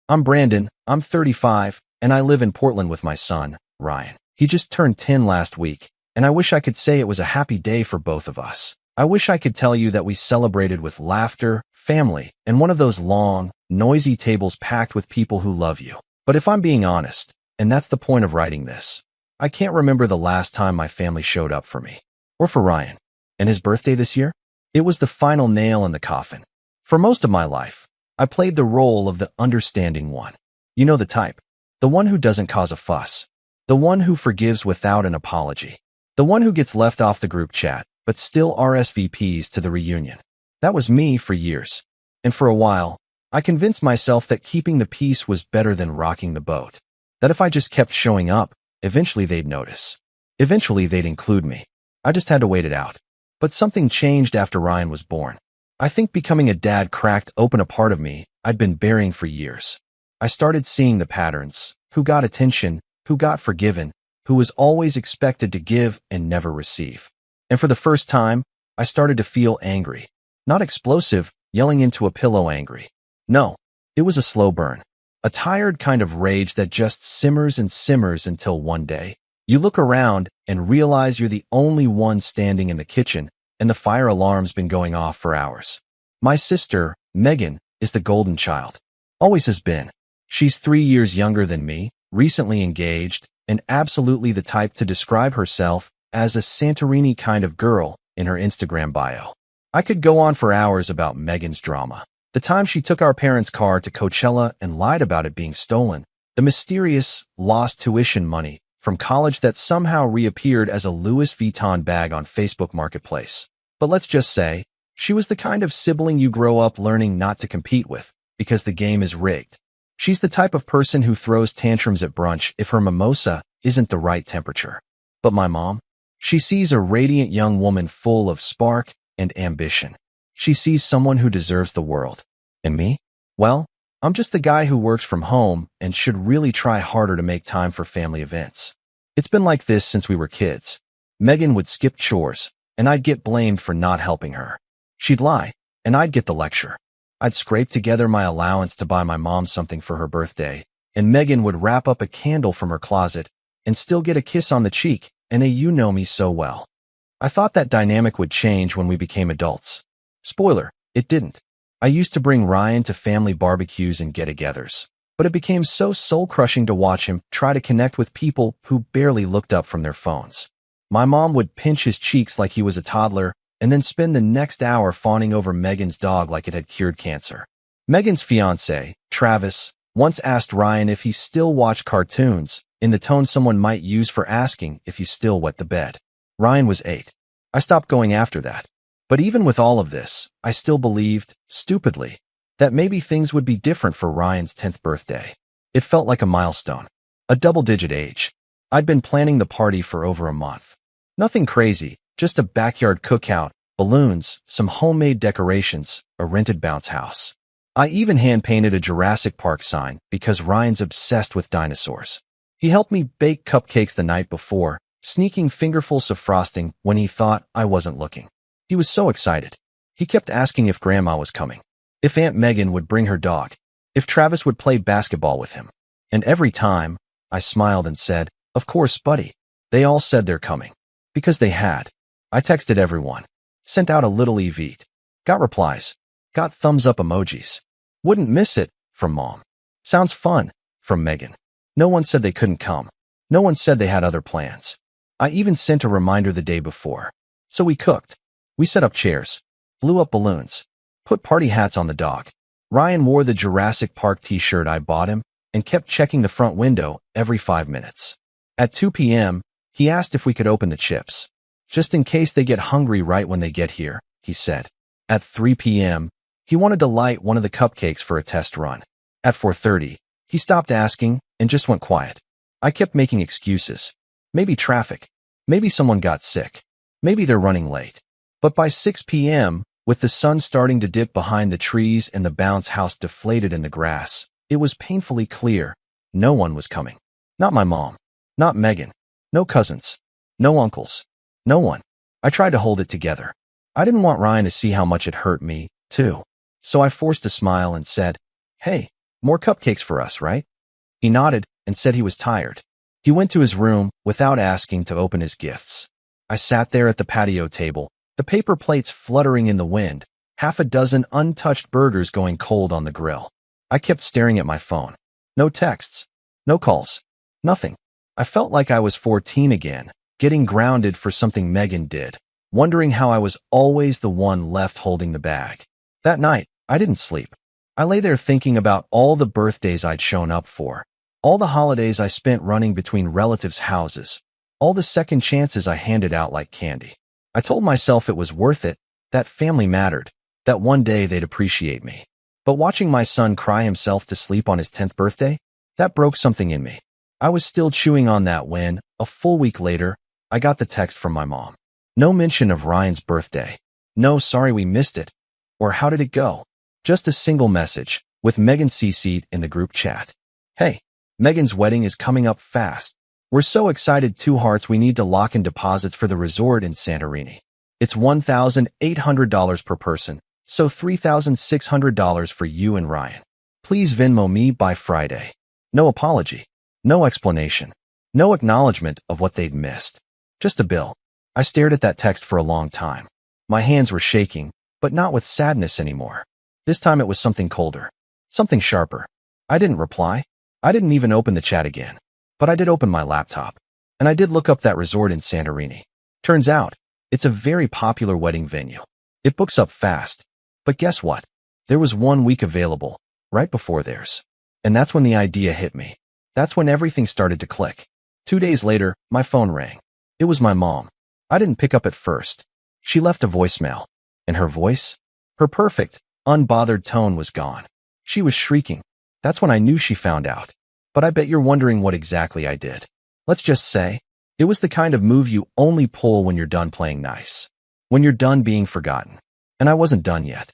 I'm Brandon, I'm 35, and I live in Portland with my son, Ryan. He just turned 10 last week, and I wish I could say it was a happy day for both of us. I wish I could tell you that we celebrated with laughter, family, and one of those long, noisy tables packed with people who love you. But if I'm being honest, and that's the point of writing this, I can't remember the last time my family showed up for me. Or for Ryan. And his birthday this year? It was the final nail in the coffin. For most of my life, I played the role of the understanding one. You know the type. The one who doesn't cause a fuss. The one who forgives without an apology. The one who gets left off the group chat, but still RSVPs to the reunion. That was me for years. And for a while, I convinced myself that keeping the peace was better than rocking the boat. That if I just kept showing up, eventually they'd notice. Eventually they'd include me. I just had to wait it out. But something changed after Ryan was born. I think becoming a dad cracked open a part of me I'd been burying for years. I started seeing the patterns. Who got attention, who got forgiven, who was always expected to give and never receive. And for the first time, I started to feel angry. Not explosive, yelling into a pillow angry. No, it was a slow burn. A tired kind of rage that just simmers and simmers until one day, you look around and realize you're the only one standing in the kitchen and the fire alarm's been going off for hours. My sister, Megan, is the golden child. Always has been. She's 3 years younger than me, recently engaged, and absolutely the type to describe herself as a Santorini kind of girl in her Instagram bio. I could go on for hours about Megan's drama. The time she took our parents' car to Coachella and lied about it being stolen. The mysterious, lost tuition money from college that somehow reappeared as a Louis Vuitton bag on Facebook Marketplace. But let's just say, she was the kind of sibling you grow up learning not to compete with, because the game is rigged. She's the type of person who throws tantrums at brunch if her mimosa isn't the right temperature. But my mom? She sees a radiant young woman full of spark and ambition. She sees someone who deserves the world. And me? Well, I'm just the guy who works from home and should really try harder to make time for family events. It's been like this since we were kids. Megan would skip chores, and I'd get blamed for not helping her. She'd lie, and I'd get the lecture. I'd scrape together my allowance to buy my mom something for her birthday, and Megan would wrap up a candle from her closet and still get a kiss on the cheek and a "you know me so well." I thought that dynamic would change when we became adults. Spoiler, it didn't. I used to bring Ryan to family barbecues and get-togethers, but it became so soul-crushing to watch him try to connect with people who barely looked up from their phones. My mom would pinch his cheeks like he was a toddler and then spend the next hour fawning over Megan's dog like it had cured cancer. Megan's fiancé, Travis, once asked Ryan if he still watched cartoons, in the tone someone might use for asking if you still wet the bed. Ryan was 8. I stopped going after that. But even with all of this, I still believed, stupidly, that maybe things would be different for Ryan's 10th birthday. It felt like a milestone. A double-digit age. I'd been planning the party for over a month. Nothing crazy, just a backyard cookout, balloons, some homemade decorations, a rented bounce house. I even hand-painted a Jurassic Park sign because Ryan's obsessed with dinosaurs. He helped me bake cupcakes the night before, sneaking fingerfuls of frosting when he thought I wasn't looking. He was so excited. He kept asking if Grandma was coming, if Aunt Megan would bring her dog, if Travis would play basketball with him. And every time, I smiled and said, "Of course, buddy." They all said they're coming. Because they had. I texted everyone. Sent out a little evite. Got replies. Got thumbs-up emojis. "Wouldn't miss it," from Mom. "Sounds fun," from Megan. No one said they couldn't come. No one said they had other plans. I even sent a reminder the day before. So we cooked. We set up chairs, blew up balloons, put party hats on the dog. Ryan wore the Jurassic Park t-shirt I bought him and kept checking the front window every 5 minutes. At 2 p.m., he asked if we could open the chips. "Just in case they get hungry right when they get here," he said. At 3 p.m., he wanted to light one of the cupcakes for a test run. At 4:30, he stopped asking and just went quiet. I kept making excuses. Maybe traffic. Maybe someone got sick. Maybe they're running late. But by 6 p.m., with the sun starting to dip behind the trees and the bounce house deflated in the grass, it was painfully clear no one was coming. Not my mom. Not Megan. No cousins. No uncles. No one. I tried to hold it together. I didn't want Ryan to see how much it hurt me, too. So I forced a smile and said, "Hey, More cupcakes for us, right? He nodded and said he was tired. He went to his room without asking to open his gifts. I sat there at the patio table, the paper plates fluttering in the wind, half a dozen untouched burgers going cold on the grill. I kept staring at my phone. No texts, no calls, nothing. I felt like I was 14 again, getting grounded for something Megan did, wondering how I was always the one left holding the bag. That night, I didn't sleep. I lay there thinking about all the birthdays I'd shown up for, all the holidays I spent running between relatives' houses, all the second chances I handed out like candy. I told myself it was worth it, that family mattered, that one day they'd appreciate me. But watching my son cry himself to sleep on his 10th birthday, that broke something in me. I was still chewing on that when, a full week later, I got the text from my mom. No mention of Ryan's birthday. No sorry we missed it. Or how did it go? Just a single message, with Megan CC'd in the group chat. Hey, Megan's wedding is coming up fast. We're so excited, 2 hearts, we need to lock in deposits for the resort in Santorini. It's $1,800 per person, so $3,600 for you and Ryan. Please Venmo me by Friday. No apology. No explanation. No acknowledgement of what they'd missed. Just a bill. I stared at that text for a long time. My hands were shaking, but not with sadness anymore. This time it was something colder. Something sharper. I didn't reply. I didn't even open the chat again. But I did open my laptop. And I did look up that resort in Santorini. Turns out, it's a very popular wedding venue. It books up fast. But guess what? There was 1 week available, right before theirs. And that's when the idea hit me. That's when everything started to click. 2 days later, my phone rang. It was my mom. I didn't pick up at first. She left a voicemail. And her voice? Her perfect, unbothered tone was gone. She was shrieking. That's when I knew she found out. But I bet you're wondering what exactly I did. Let's just say, it was the kind of move you only pull when you're done playing nice. When you're done being forgotten. And I wasn't done yet.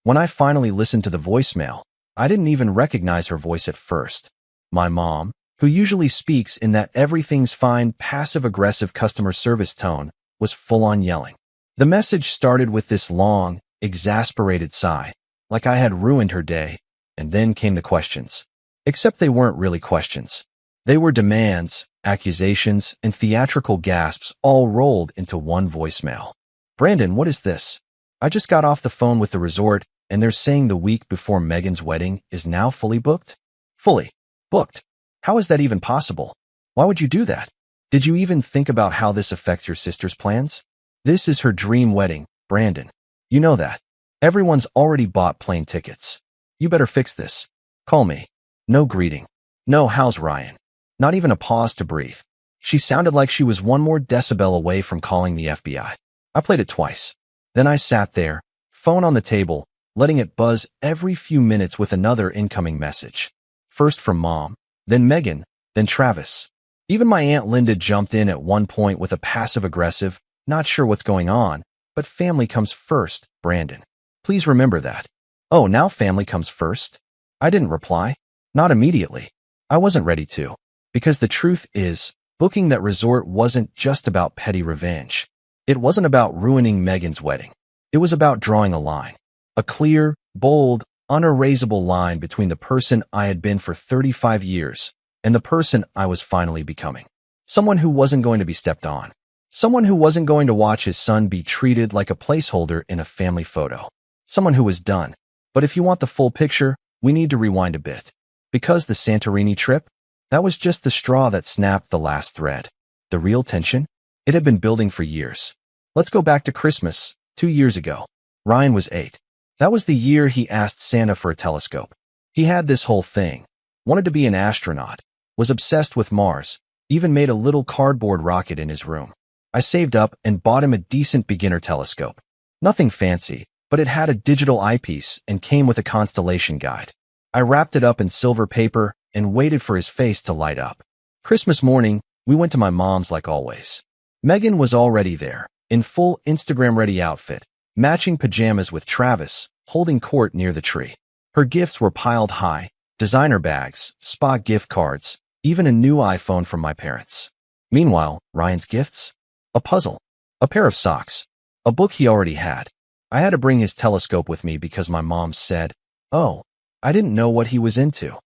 When I finally listened to the voicemail, I didn't even recognize her voice at first. My mom, who usually speaks in that everything's fine, passive-aggressive customer service tone, was full-on yelling. The message started with this long, exasperated sigh, like I had ruined her day, and then came the questions. Except they weren't really questions. They were demands, accusations, and theatrical gasps all rolled into one voicemail. Brandon, what is this? I just got off the phone with the resort, and they're saying the week before Megan's wedding is now fully booked? Fully booked? How is that even possible? Why would you do that? Did you even think about how this affects your sister's plans? This is her dream wedding, Brandon. You know that. Everyone's already bought plane tickets. You better fix this. Call me. No greeting. No how's Ryan. Not even a pause to breathe. She sounded like she was 1 more decibel away from calling the FBI. I played it twice. Then I sat there, phone on the table, letting it buzz every few minutes with another incoming message. First from Mom, then Megan, then Travis. Even my Aunt Linda jumped in at one point with a passive-aggressive, not sure what's going on, but family comes first, Brandon. Please remember that. Oh, now family comes first? I didn't reply. Not immediately. I wasn't ready to. Because the truth is, booking that resort wasn't just about petty revenge. It wasn't about ruining Megan's wedding. It was about drawing a line. A clear, bold, unerasable line between the person I had been for 35 years and the person I was finally becoming. Someone who wasn't going to be stepped on. Someone who wasn't going to watch his son be treated like a placeholder in a family photo. Someone who was done. But if you want the full picture, we need to rewind a bit. Because the Santorini trip, that was just the straw that snapped the last thread. The real tension? It had been building for years. Let's go back to Christmas, 2 years ago. Ryan was 8. That was the year he asked Santa for a telescope. He had this whole thing. Wanted to be an astronaut. Was obsessed with Mars. Even made a little cardboard rocket in his room. I saved up and bought him a decent beginner telescope. Nothing fancy, but it had a digital eyepiece and came with a constellation guide. I wrapped it up in silver paper and waited for his face to light up. Christmas morning, we went to my mom's like always. Megan was already there, in full Instagram-ready outfit, matching pajamas with Travis, holding court near the tree. Her gifts were piled high, designer bags, spa gift cards, even a new iPhone from my parents. Meanwhile, Ryan's gifts? A puzzle, a pair of socks, a book he already had. I had to bring his telescope with me because my mom said, "Oh, I didn't know what he was into."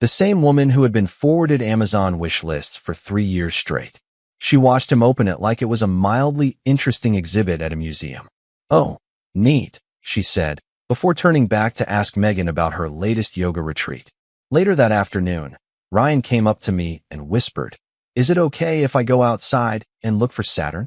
The same woman who had been forwarded Amazon wish lists for 3 years straight. She watched him open it like it was a mildly interesting exhibit at a museum. "Oh, neat," she said, before turning back to ask Megan about her latest yoga retreat. Later that afternoon, Ryan came up to me and whispered, "Is it okay if I go outside and look for Saturn?"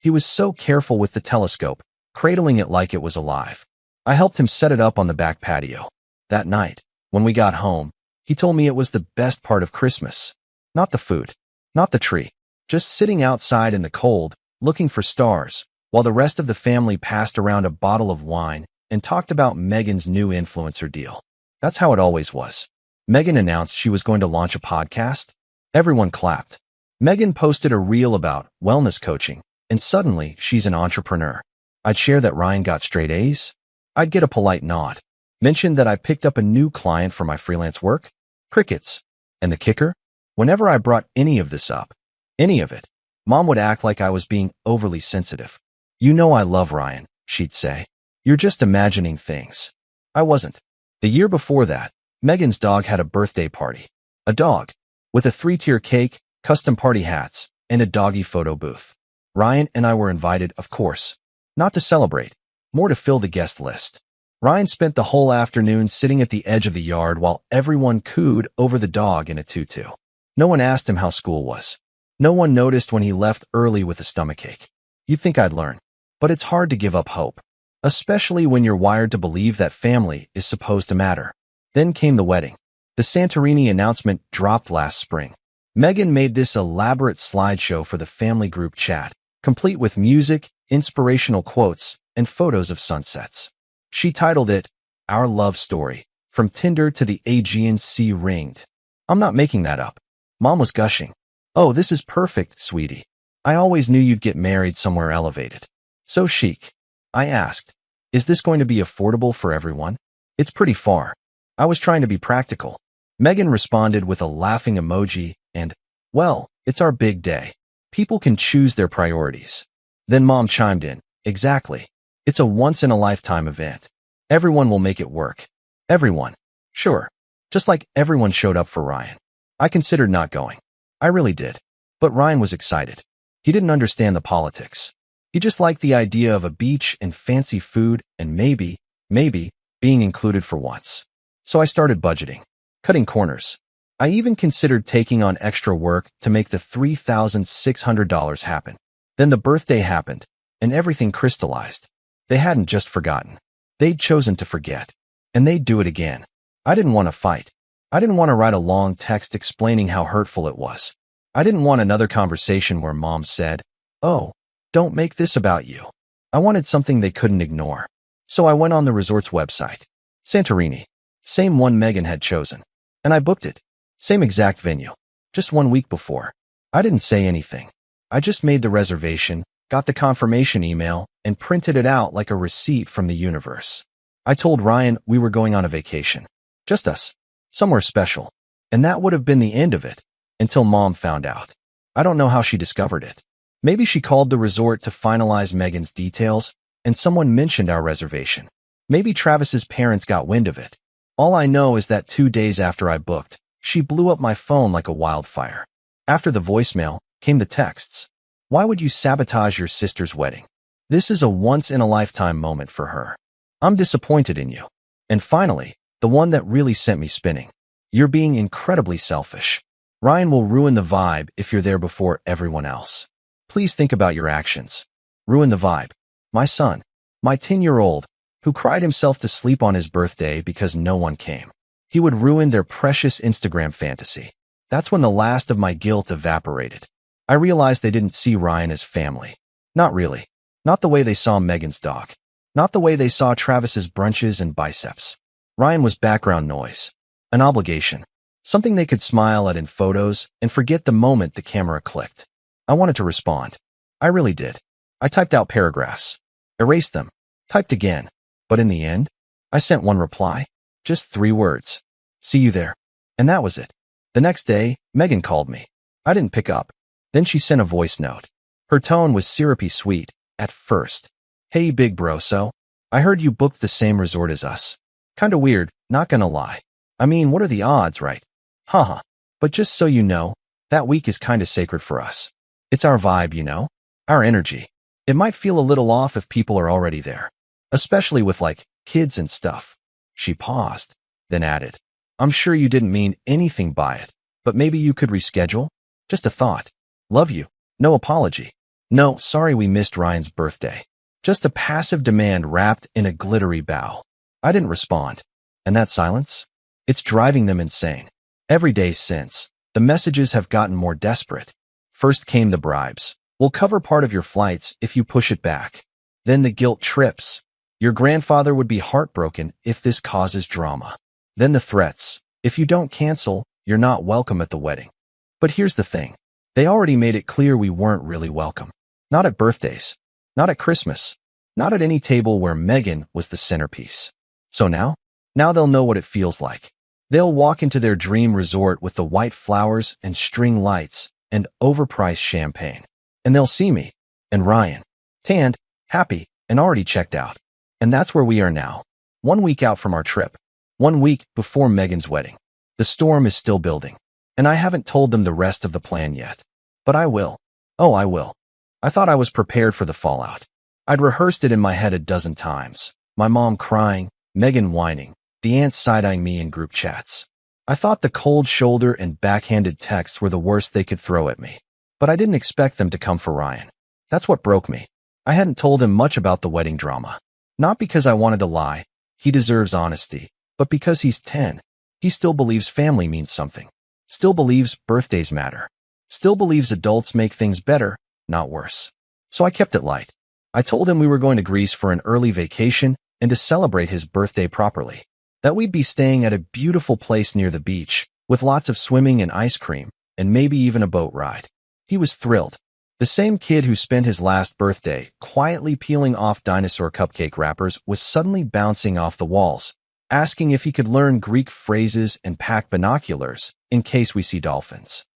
He was so careful with the telescope, cradling it like it was alive. I helped him set it up on the back patio. That night, when we got home, he told me it was the best part of Christmas. Not the food, not the tree, just sitting outside in the cold, looking for stars, while the rest of the family passed around a bottle of wine and talked about Megan's new influencer deal. That's how it always was. Megan announced she was going to launch a podcast. Everyone clapped. Megan posted a reel about wellness coaching, and suddenly she's an entrepreneur. I'd share that Ryan got straight A's. I'd get a polite nod. Mention that I picked up a new client for my freelance work. Crickets. And the kicker? Whenever I brought any of this up, any of it, Mom would act like I was being overly sensitive. "You know I love Ryan," she'd say. "You're just imagining things." I wasn't. The year before that, Megan's dog had a birthday party. A dog. With a 3-tier cake, custom party hats, and a doggy photo booth. Ryan and I were invited, of course. Not to celebrate, more to fill the guest list. Ryan spent the whole afternoon sitting at the edge of the yard while everyone cooed over the dog in a tutu. No one asked him how school was. No one noticed when he left early with a stomachache. You'd think I'd learn. But it's hard to give up hope, especially when you're wired to believe that family is supposed to matter. Then came the wedding. The Santorini announcement dropped last spring. Megan made this elaborate slideshow for the family group chat, complete with music, inspirational quotes, and photos of sunsets. She titled it, "Our Love Story, From Tinder to the Aegean Sea Ringed." I'm not making that up. Mom was gushing. "Oh, this is perfect, sweetie. I always knew you'd get married somewhere elevated. So chic." I asked, "Is this going to be affordable for everyone?" "It's pretty far." I was trying to be practical. Megan responded with a laughing emoji and, "Well, it's our big day. People can choose their priorities." Then Mom chimed in, "Exactly. It's a once-in-a-lifetime event. Everyone will make it work." Everyone. Sure. Just like everyone showed up for Ryan. I considered not going. I really did. But Ryan was excited. He didn't understand the politics. He just liked the idea of a beach and fancy food and maybe, being included for once. So I started budgeting, cutting corners. I even considered taking on extra work to make the $3,600 happen. Then the birthday happened, and everything crystallized. They hadn't just forgotten. They'd chosen to forget. And they'd do it again. I didn't want to fight. I didn't want to write a long text explaining how hurtful it was. I didn't want another conversation where Mom said, "Oh, don't make this about you." I wanted something they couldn't ignore. So I went on the resort's website. Santorini. Same one Megan had chosen. And I booked it. Same exact venue. Just 1 week before. I didn't say anything. I just made the reservation, got the confirmation email, and printed it out like a receipt from the universe. I told Ryan we were going on a vacation. Just us. Somewhere special. And that would have been the end of it. Until Mom found out. I don't know how she discovered it. Maybe she called the resort to finalize Megan's details, and someone mentioned our reservation. Maybe Travis's parents got wind of it. All I know is that 2 days after I booked, she blew up my phone like a wildfire. After the voicemail, came the texts. "Why would you sabotage your sister's wedding? This is a once-in-a-lifetime moment for her. I'm disappointed in you." And finally, the one that really sent me spinning. "You're being incredibly selfish. Ryan will ruin the vibe if you're there before everyone else. Please think about your actions." Ruin the vibe. My son, my 10-year-old, who cried himself to sleep on his birthday because no one came. He would ruin their precious Instagram fantasy. That's when the last of my guilt evaporated. I realized they didn't see Ryan as family. Not really. Not the way they saw Megan's dog. Not the way they saw Travis's brunches and biceps. Ryan was background noise. An obligation. Something they could smile at in photos and forget the moment the camera clicked. I wanted to respond. I really did. I typed out paragraphs. Erased them. Typed again. But in the end, I sent one reply. Just 3 words. "See you there." And that was it. The next day, Megan called me. I didn't pick up. Then she sent a voice note. Her tone was syrupy sweet, at first. "Hey big bro, so? I heard you booked the same resort as us. Kinda weird, not gonna lie. I mean, what are the odds, right? Haha. But just so you know, that week is kinda sacred for us. It's our vibe, you know? Our energy. It might feel a little off if people are already there. Especially with, like, kids and stuff. She paused, then added, I'm sure you didn't mean anything by it, but maybe you could reschedule? Just a thought. Love you. No apology. No, sorry we missed Ryan's birthday. Just a passive demand wrapped in a glittery bow. I didn't respond. And that silence? It's driving them insane. Every day since, the messages have gotten more desperate. First came the bribes. We'll cover part of your flights if you push it back. Then the guilt trips. Your grandfather would be heartbroken if this causes drama. Then the threats. If you don't cancel, you're not welcome at the wedding. But here's the thing. They already made it clear we weren't really welcome. Not at birthdays. Not at Christmas. Not at any table where Megan was the centerpiece. So now they'll know what it feels like. They'll walk into their dream resort with the white flowers and string lights and overpriced champagne. And they'll see me and Ryan, tanned, happy, and already checked out. And that's where we are now. 1 week out from our trip. 1 week before Megan's wedding. The storm is still building. And I haven't told them the rest of the plan yet. But I will. Oh, I will. I thought I was prepared for the fallout. I'd rehearsed it in my head a dozen times. My mom crying, Megan whining, the aunts side-eyeing me in group chats. I thought the cold shoulder and backhanded texts were the worst they could throw at me. But I didn't expect them to come for Ryan. That's what broke me. I hadn't told him much about the wedding drama. Not because I wanted to lie. He deserves honesty. But because he's 10. He still believes family means something. Still believes birthdays matter. Still believes adults make things better, not worse. So I kept it light. I told him we were going to Greece for an early vacation and to celebrate his birthday properly. That we'd be staying at a beautiful place near the beach, with lots of swimming and ice cream, and maybe even a boat ride. He was thrilled. The same kid who spent his last birthday quietly peeling off dinosaur cupcake wrappers was suddenly bouncing off the walls, asking if he could learn Greek phrases and pack binoculars in case we see dolphins.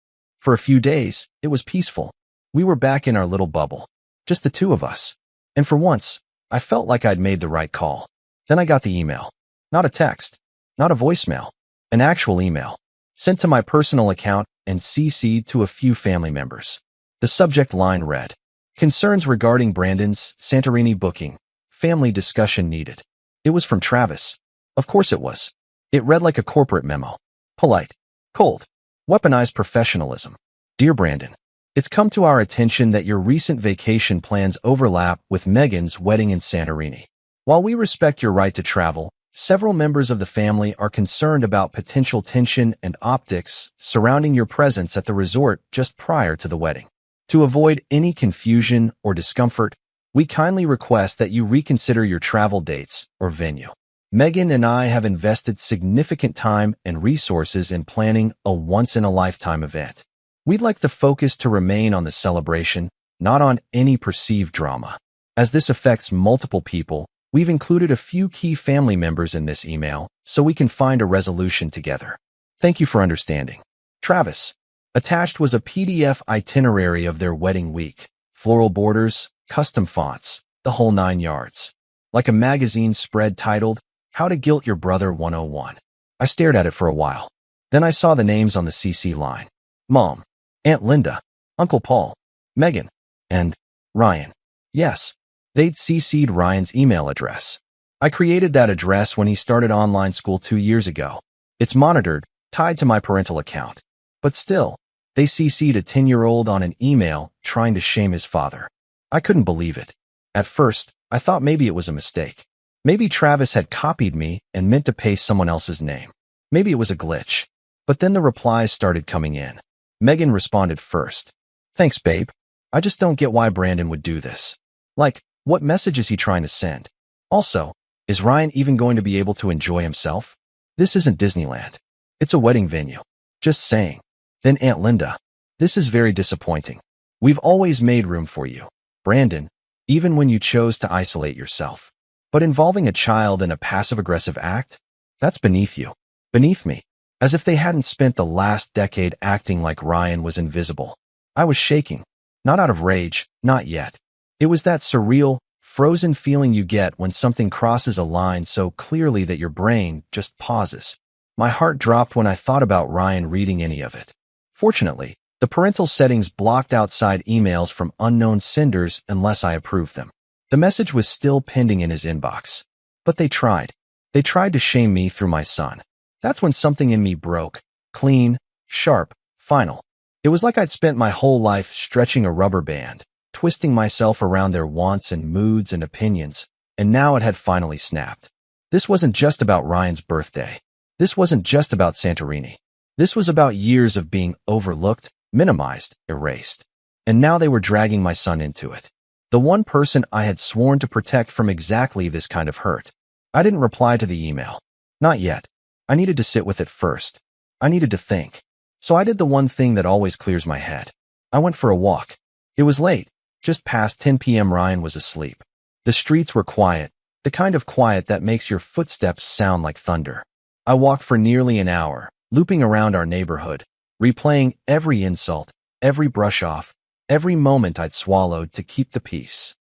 For a few days, it was peaceful. We were back in our little bubble, just the two of us. And for once, I felt like I'd made the right call. Then I got the email. Not a text, not a voicemail, an actual email, sent to my personal account and CC'd to a few family members. The subject line read, Concerns regarding Brandon's Santorini booking. Family discussion needed. It was from Travis. Of course it was. It read like a corporate memo. Polite. Cold. Weaponized professionalism. Dear Brandon, it's come to our attention that your recent vacation plans overlap with Megan's wedding in Santorini. While we respect your right to travel, several members of the family are concerned about potential tension and optics surrounding your presence at the resort just prior to the wedding. To avoid any confusion or discomfort, we kindly request that you reconsider your travel dates or venue. Megan and I have invested significant time and resources in planning a once-in-a-lifetime event. We'd like the focus to remain on the celebration, not on any perceived drama. As this affects multiple people, we've included a few key family members in this email so we can find a resolution together. Thank you for understanding. Travis. Attached was a PDF itinerary of their wedding week. Floral borders, custom fonts, the whole 9 yards. Like a magazine spread titled, How to Guilt Your Brother 101. I stared at it for a while. Then I saw the names on the CC line. Mom, Aunt Linda, Uncle Paul, Megan, and Ryan. Yes, they'd CC'd Ryan's email address. I created that address when he started online school 2 years ago. It's monitored, tied to my parental account. But still, they CC'd a 10-year-old on an email trying to shame his father. I couldn't believe it. At first, I thought maybe it was a mistake. Maybe Travis had copied me and meant to paste someone else's name. Maybe it was a glitch. But then the replies started coming in. Megan responded first. Thanks, babe. I just don't get why Brandon would do this. Like, what message is he trying to send? Also, is Ryan even going to be able to enjoy himself? This isn't Disneyland. It's a wedding venue. Just saying. Then Aunt Linda. This is very disappointing. We've always made room for you, Brandon, even when you chose to isolate yourself. But involving a child in a passive-aggressive act? That's beneath you. Beneath me. As if they hadn't spent the last decade acting like Ryan was invisible. I was shaking. Not out of rage, not yet. It was that surreal, frozen feeling you get when something crosses a line so clearly that your brain just pauses. My heart dropped when I thought about Ryan reading any of it. Fortunately, the parental settings blocked outside emails from unknown senders unless I approved them. The message was still pending in his inbox. But they tried. They tried to shame me through my son. That's when something in me broke. Clean, sharp, final. It was like I'd spent my whole life stretching a rubber band, twisting myself around their wants and moods and opinions, and now it had finally snapped. This wasn't just about Ryan's birthday. This wasn't just about Santorini. This was about years of being overlooked, minimized, erased. And now they were dragging my son into it. The one person I had sworn to protect from exactly this kind of hurt. I didn't reply to the email. Not yet. I needed to sit with it first. I needed to think. So I did the one thing that always clears my head. I went for a walk. It was late. Just past 10 p.m. Ryan was asleep. The streets were quiet, the kind of quiet that makes your footsteps sound like thunder. I walked for nearly an hour, looping around our neighborhood, replaying every insult, every brush off, every moment I'd swallowed to keep the peace.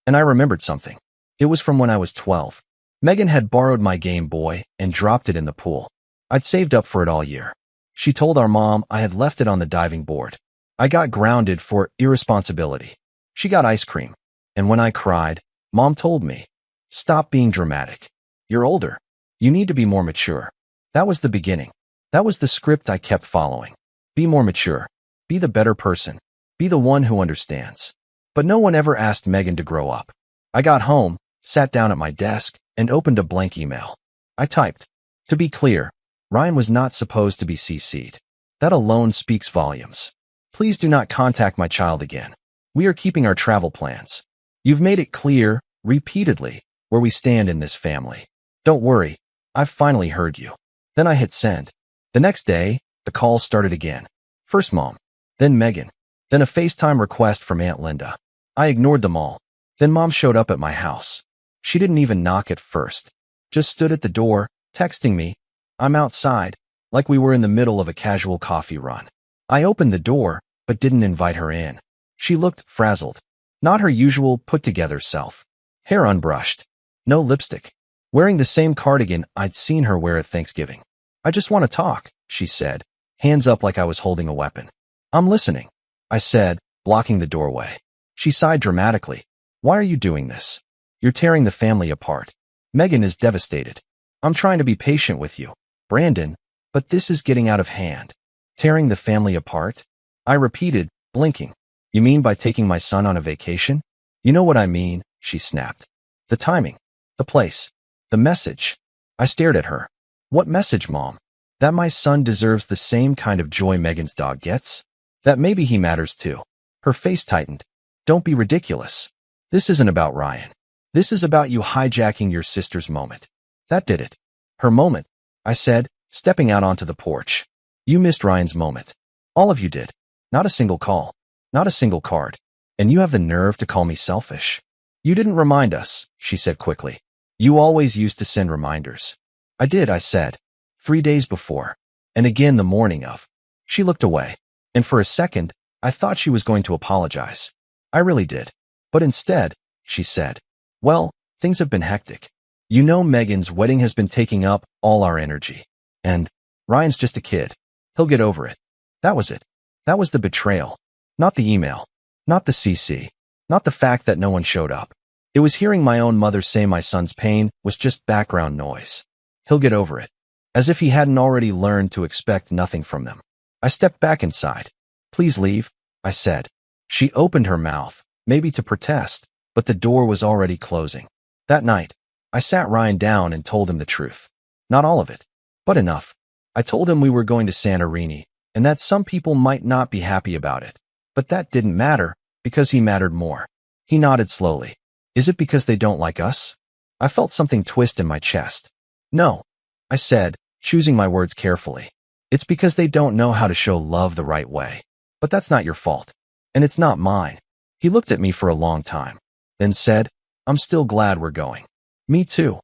And I remembered something. It was from when I was 12. Megan had borrowed my Game Boy and dropped it in the pool. I'd saved up for it all year. She told our mom I had left it on the diving board. I got grounded for irresponsibility. She got ice cream. And when I cried, Mom told me, "Stop being dramatic. You're older. You need to be more mature." That was the beginning. That was the script I kept following. Be more mature. Be the better person. Be the one who understands. But no one ever asked Megan to grow up. I got home, sat down at my desk, and opened a blank email. I typed, "To be clear, Ryan was not supposed to be CC'd. That alone speaks volumes. Please do not contact my child again. We are keeping our travel plans. You've made it clear, repeatedly, where we stand in this family. Don't worry, I've finally heard you." Then I hit send. The next day, the calls started again. First Mom, then Megan, then a FaceTime request from Aunt Linda. I ignored them all. Then Mom showed up at my house. She didn't even knock at first. Just stood at the door, texting me, "I'm outside," like we were in the middle of a casual coffee run. I opened the door, but didn't invite her in. She looked frazzled. Not her usual put-together self. Hair unbrushed. No lipstick. Wearing the same cardigan I'd seen her wear at Thanksgiving. "I just want to talk," she said, hands up like I was holding a weapon. "I'm listening," I said, blocking the doorway. She sighed dramatically. "Why are you doing this? You're tearing the family apart. Megan is devastated. I'm trying to be patient with you, Brandon, but this is getting out of hand." "Tearing the family apart?" I repeated, blinking. "You mean by taking my son on a vacation?" "You know what I mean," she snapped. "The timing, the place, the message." I stared at her. "What message, Mom? That my son deserves the same kind of joy Megan's dog gets? That maybe he matters too?" Her face tightened. "Don't be ridiculous. This isn't about Ryan. This is about you hijacking your sister's moment." "That did it." "Her moment," I said, stepping out onto the porch. "You missed Ryan's moment. All of you did. Not a single call. Not a single card. And you have the nerve to call me selfish." "You didn't remind us," she said quickly. "You always used to send reminders." "I did," I said. 3 days before. And again the morning of." She looked away. And for a second, I thought she was going to apologize. I really did. But instead, she said, "Well, things have been hectic. You know, Megan's wedding has been taking up all our energy. And Ryan's just a kid. He'll get over it." That was it. That was the betrayal. Not the email. Not the CC. Not the fact that no one showed up. It was hearing my own mother say my son's pain was just background noise. He'll get over it. As if he hadn't already learned to expect nothing from them. I stepped back inside. "Please leave," I said. She opened her mouth, maybe to protest, but the door was already closing. That night, I sat Ryan down and told him the truth. Not all of it, but enough. I told him we were going to Santorini, and that some people might not be happy about it. But that didn't matter, because he mattered more. He nodded slowly. "Is it because they don't like us?" I felt something twist in my chest. "No," I said, choosing my words carefully. "It's because they don't know how to show love the right way. But that's not your fault. And it's not mine." He looked at me for a long time, then said, "I'm still glad we're going." "Me too,"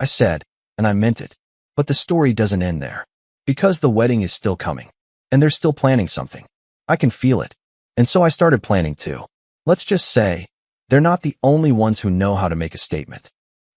I said, and I meant it. But the story doesn't end there. Because the wedding is still coming. And they're still planning something. I can feel it. And so I started planning too. Let's just say, they're not the only ones who know how to make a statement.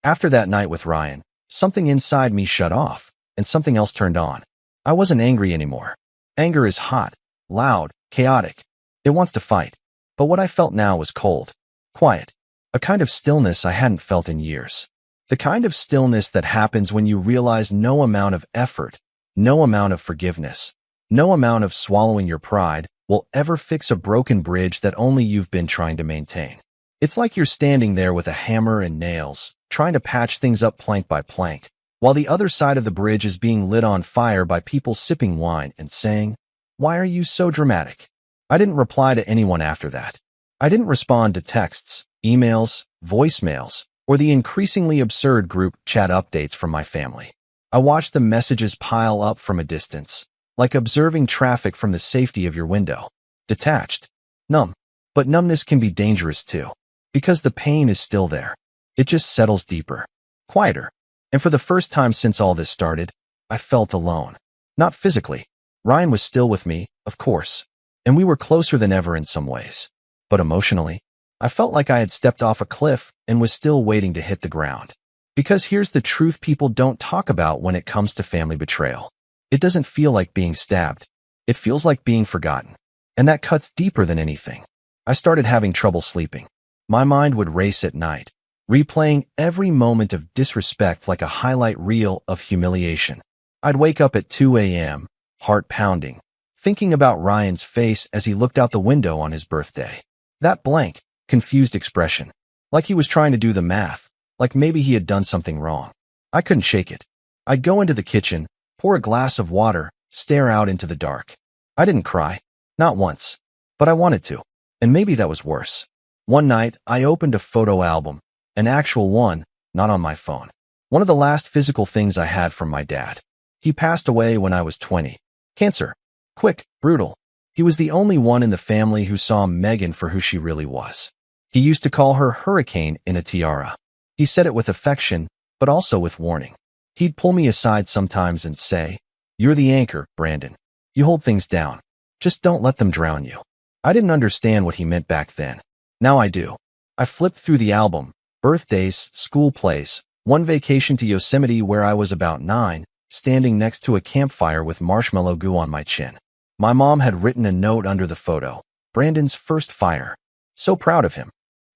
After that night with Ryan, something inside me shut off. and something else turned on. I wasn't angry anymore. Anger is hot, loud, chaotic. It wants to fight. But what I felt now was cold, quiet, a kind of stillness I hadn't felt in years. The kind of stillness that happens when you realize no amount of effort, no amount of forgiveness, no amount of swallowing your pride will ever fix a broken bridge that only you've been trying to maintain. It's like you're standing there with a hammer and nails, trying to patch things up plank by plank, while the other side of the bridge is being lit on fire by people sipping wine and saying, "Why are you so dramatic?" I didn't reply to anyone after that. I didn't respond to texts, emails, voicemails, or the increasingly absurd group chat updates from my family. I watched the messages pile up from a distance, like observing traffic from the safety of your window. Detached. Numb. But numbness can be dangerous too, because the pain is still there. It just settles deeper, quieter. And for the first time since all this started, I felt alone. Not physically. Ryan was still with me, of course, and we were closer than ever in some ways. But emotionally, I felt like I had stepped off a cliff and was still waiting to hit the ground. Because here's the truth people don't talk about when it comes to family betrayal. It doesn't feel like being stabbed. It feels like being forgotten. And that cuts deeper than anything. I started having trouble sleeping. My mind would race at night, replaying every moment of disrespect like a highlight reel of humiliation. I'd wake up at 2 a.m., heart pounding, thinking about Ryan's face as he looked out the window on his birthday. That blank, confused expression, like he was trying to do the math, like maybe he had done something wrong. I couldn't shake it. I'd go into the kitchen, pour a glass of water, stare out into the dark. I didn't cry. Not once. But I wanted to. And maybe that was worse. One night, I opened a photo album. An actual one, not on my phone. One of the last physical things I had from my dad. He passed away when I was 20. Cancer. Quick, brutal. He was the only one in the family who saw Megan for who she really was. He used to call her Hurricane in a tiara. He said it with affection, but also with warning. He'd pull me aside sometimes and say, "You're the anchor, Brandon. You hold things down. Just don't let them drown you." I didn't understand what he meant back then. Now I do. I flipped through the album, birthdays, school plays, one vacation to Yosemite where I was about 9, standing next to a campfire with marshmallow goo on my chin. My mom had written a note under the photo, "Brandon's first fire." So proud of him.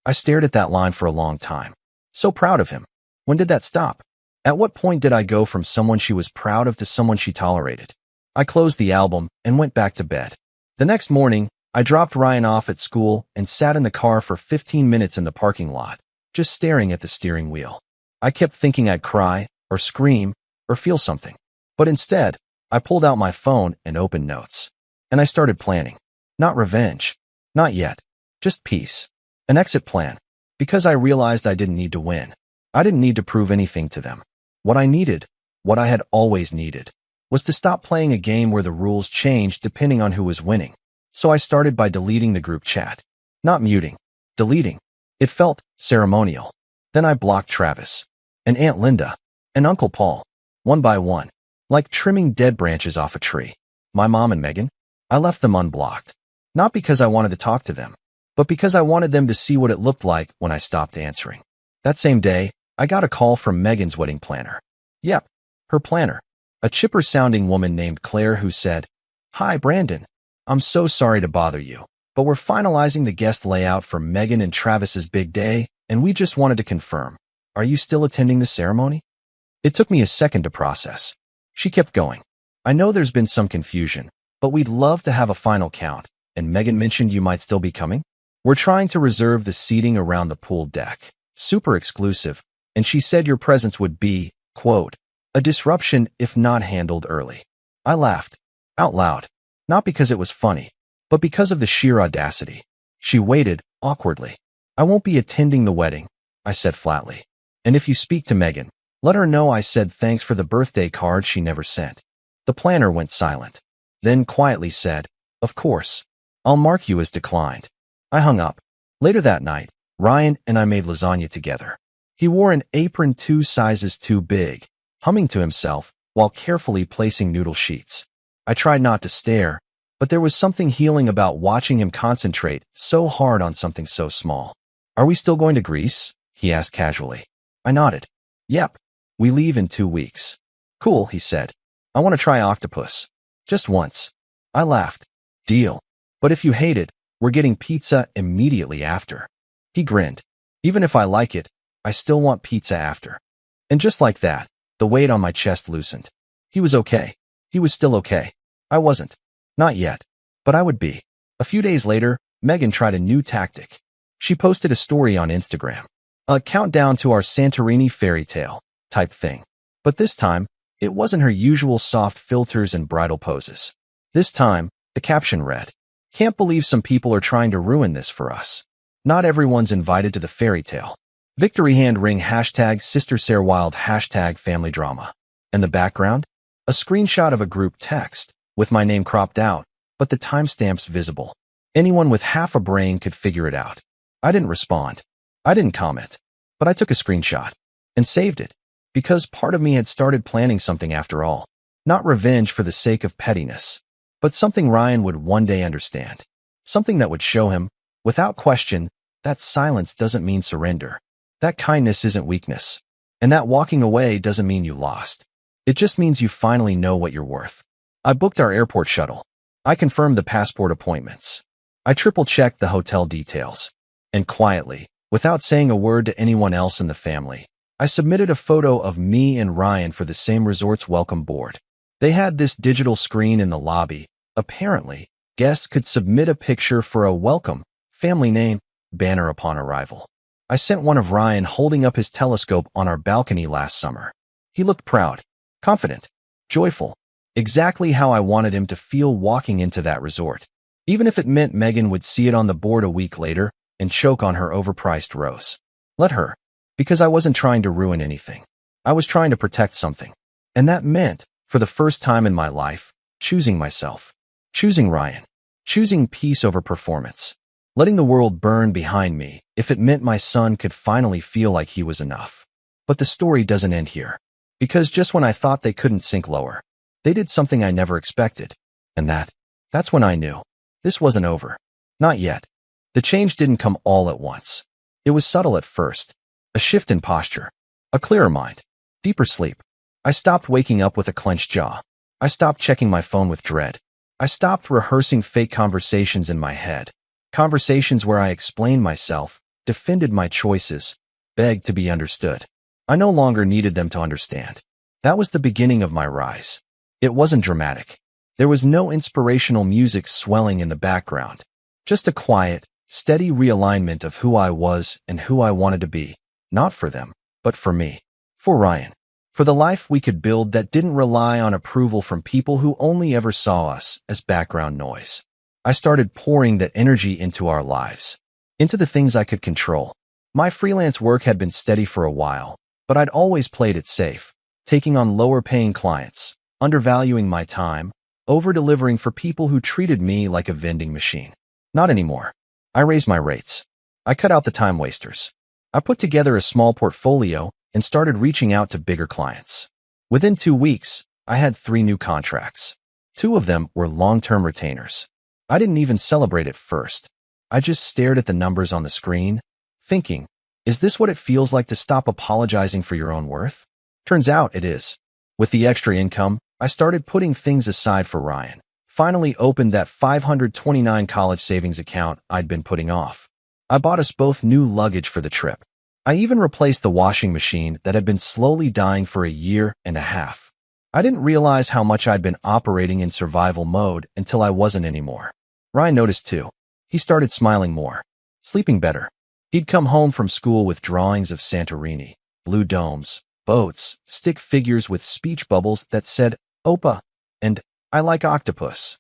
I stared at that line for a long time. So proud of him. When did that stop? At what point did I go from someone she was proud of to someone she tolerated? I closed the album and went back to bed. The next morning, I dropped Ryan off at school and sat in the car for 15 minutes in the parking lot, just staring at the steering wheel. I kept thinking I'd cry, or scream, or feel something. But instead, I pulled out my phone and opened notes. And I started planning. Not revenge. Not yet. Just peace. An exit plan. Because I realized I didn't need to win. I didn't need to prove anything to them. What I needed, what I had always needed, was to stop playing a game where the rules changed depending on who was winning. So I started by deleting the group chat. Not muting. Deleting. It felt ceremonial. Then I blocked Travis, and Aunt Linda, and Uncle Paul, one by one, like trimming dead branches off a tree. My mom and Megan, I left them unblocked. Not because I wanted to talk to them, but because I wanted them to see what it looked like when I stopped answering. That same day, I got a call from Megan's wedding planner. Yep, her planner. A chipper-sounding woman named Claire who said, "Hi, Brandon. I'm so sorry to bother you, but we're finalizing the guest layout for Megan and Travis's big day, and we just wanted to confirm. Are you still attending the ceremony?" It took me a second to process. She kept going. "I know there's been some confusion, but we'd love to have a final count, and Megan mentioned you might still be coming. We're trying to reserve the seating around the pool deck. Super exclusive, and she said your presence would be, quote, a disruption if not handled early." I laughed. Out loud. Not because it was funny, but because of the sheer audacity. She waited, awkwardly. "I won't be attending the wedding," I said flatly. "And if you speak to Megan, let her know I said thanks for the birthday card she never sent." The planner went silent. Then quietly said, "Of course. I'll mark you as declined." I hung up. Later that night, Ryan and I made lasagna together. He wore an apron 2 sizes too big, humming to himself while carefully placing noodle sheets. I tried not to stare, but there was something healing about watching him concentrate so hard on something so small. "Are we still going to Greece?" he asked casually. I nodded. "Yep. We leave in 2 weeks." Cool, he said. I want to try octopus. Just once. I laughed. Deal. But if you hate it, we're getting pizza immediately after. He grinned. Even if I like it, I still want pizza after. And just like that, the weight on my chest loosened. He was okay. He was still okay. I wasn't. Not yet. But I would be. A few days later, Megan tried a new tactic. She posted a story on Instagram. A countdown to our Santorini fairy tale type thing. But this time, it wasn't her usual soft filters and bridal poses. This time, the caption read, "Can't believe some people are trying to ruin this for us. Not everyone's invited to the fairy tale. Victory hand ring hashtag Sister Sarah Wild hashtag family drama." And the background? A screenshot of a group text, with my name cropped out, but the timestamps visible. Anyone with half a brain could figure it out. I didn't respond. I didn't comment. But I took a screenshot and saved it, because part of me had started planning something after all. Not revenge for the sake of pettiness, but something Ryan would one day understand. Something that would show him, without question, that silence doesn't mean surrender. That kindness isn't weakness. And that walking away doesn't mean you lost. It just means you finally know what you're worth. I booked our airport shuttle. I confirmed the passport appointments. I triple-checked the hotel details. And quietly, without saying a word to anyone else in the family, I submitted a photo of me and Ryan for the same resort's welcome board. They had this digital screen in the lobby. Apparently, guests could submit a picture for a welcome, family name, banner upon arrival. I sent one of Ryan holding up his telescope on our balcony last summer. He looked proud, confident, joyful, exactly how I wanted him to feel walking into that resort. Even if it meant Megan would see it on the board a week later and choke on her overpriced rose. Let her. Because I wasn't trying to ruin anything. I was trying to protect something. And that meant, for the first time in my life, choosing myself. Choosing Ryan. Choosing peace over performance. Letting the world burn behind me if it meant my son could finally feel like he was enough. But the story doesn't end here. Because just when I thought they couldn't sink lower, they did something I never expected. And that's when I knew. This wasn't over. Not yet. The change didn't come all at once. It was subtle at first. A shift in posture. A clearer mind. Deeper sleep. I stopped waking up with a clenched jaw. I stopped checking my phone with dread. I stopped rehearsing fake conversations in my head. Conversations where I explained myself, defended my choices, begged to be understood. I no longer needed them to understand. That was the beginning of my rise. It wasn't dramatic. There was no inspirational music swelling in the background. Just a quiet, steady realignment of who I was and who I wanted to be. Not for them, but for me. For Ryan. For the life we could build that didn't rely on approval from people who only ever saw us as background noise. I started pouring that energy into our lives. Into the things I could control. My freelance work had been steady for a while, but I'd always played it safe. Taking on lower-paying clients, undervaluing my time, over-delivering for people who treated me like a vending machine. Not anymore. I raised my rates. I cut out the time wasters. I put together a small portfolio and started reaching out to bigger clients. Within 2 weeks, I had 3 new contracts. 2 of them were long-term retainers. I didn't even celebrate at first. I just stared at the numbers on the screen, thinking, is this what it feels like to stop apologizing for your own worth? Turns out it is. With the extra income, I started putting things aside for Ryan. Finally opened that $529 college savings account I'd been putting off. I bought us both new luggage for the trip. I even replaced the washing machine that had been slowly dying for a year and a half. I didn't realize how much I'd been operating in survival mode until I wasn't anymore. Ryan noticed too. He started smiling more, sleeping better. He'd come home from school with drawings of Santorini, blue domes, boats, stick figures with speech bubbles that said, "Opa," and "I like octopus."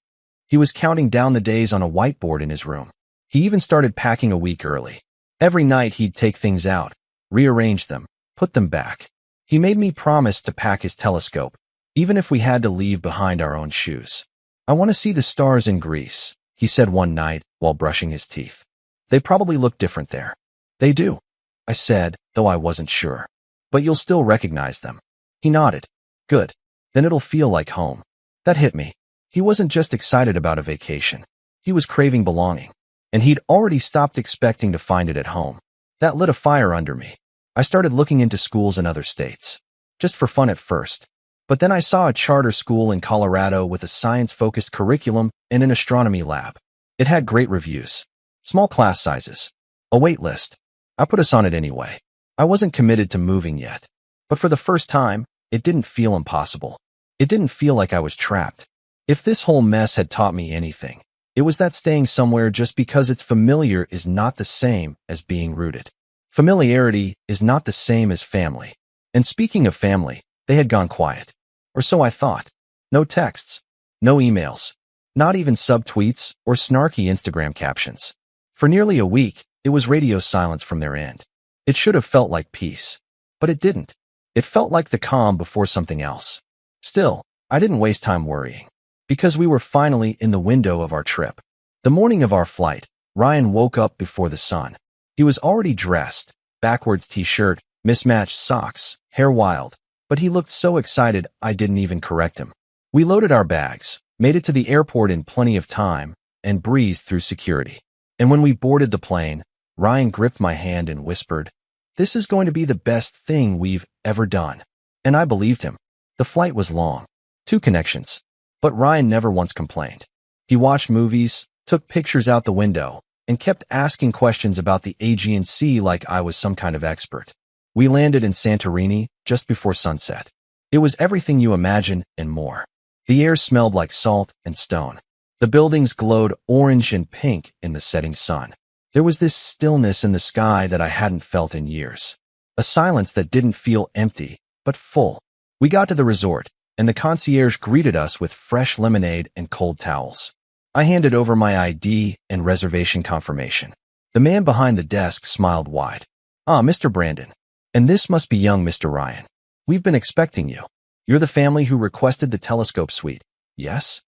He was counting down the days on a whiteboard in his room. He even started packing a week early. Every night he'd take things out, rearrange them, put them back. He made me promise to pack his telescope, even if we had to leave behind our own shoes. "I want to see the stars in Greece," he said one night while brushing his teeth. "They probably look different there." "They do," I said, though I wasn't sure. "But you'll still recognize them." He nodded. "Good. Then it'll feel like home." That hit me. He wasn't just excited about a vacation. He was craving belonging. And he'd already stopped expecting to find it at home. That lit a fire under me. I started looking into schools in other states. Just for fun at first. But then I saw a charter school in Colorado with a science-focused curriculum and an astronomy lab. It had great reviews, small class sizes, a wait list. I put us on it anyway. I wasn't committed to moving yet. But for the first time, it didn't feel impossible. It didn't feel like I was trapped. If this whole mess had taught me anything, it was that staying somewhere just because it's familiar is not the same as being rooted. Familiarity is not the same as family. And speaking of family, they had gone quiet. Or so I thought. No texts, no emails, not even subtweets or snarky Instagram captions. For nearly a week, it was radio silence from their end. It should have felt like peace, but it didn't. It felt like the calm before something else. Still, I didn't waste time worrying, because we were finally in the window of our trip. The morning of our flight, Ryan woke up before the sun. He was already dressed, backwards t-shirt, mismatched socks, hair wild, but he looked so excited I didn't even correct him. We loaded our bags, made it to the airport in plenty of time, and breezed through security. And when we boarded the plane, Ryan gripped my hand and whispered, "This is going to be the best thing we've ever done." And I believed him. The flight was long, 2 connections, but Ryan never once complained. He watched movies, took pictures out the window, and kept asking questions about the Aegean Sea like I was some kind of expert. We landed in Santorini just before sunset. It was everything you imagine and more. The air smelled like salt and stone. The buildings glowed orange and pink in the setting sun. There was this stillness in the sky that I hadn't felt in years. A silence that didn't feel empty, but full. We got to the resort, and the concierge greeted us with fresh lemonade and cold towels. I handed over my ID and reservation confirmation. The man behind the desk smiled wide. "Ah, Mr. Brandon. And this must be young Mr. Ryan. We've been expecting you. You're the family who requested the telescope suite, yes?"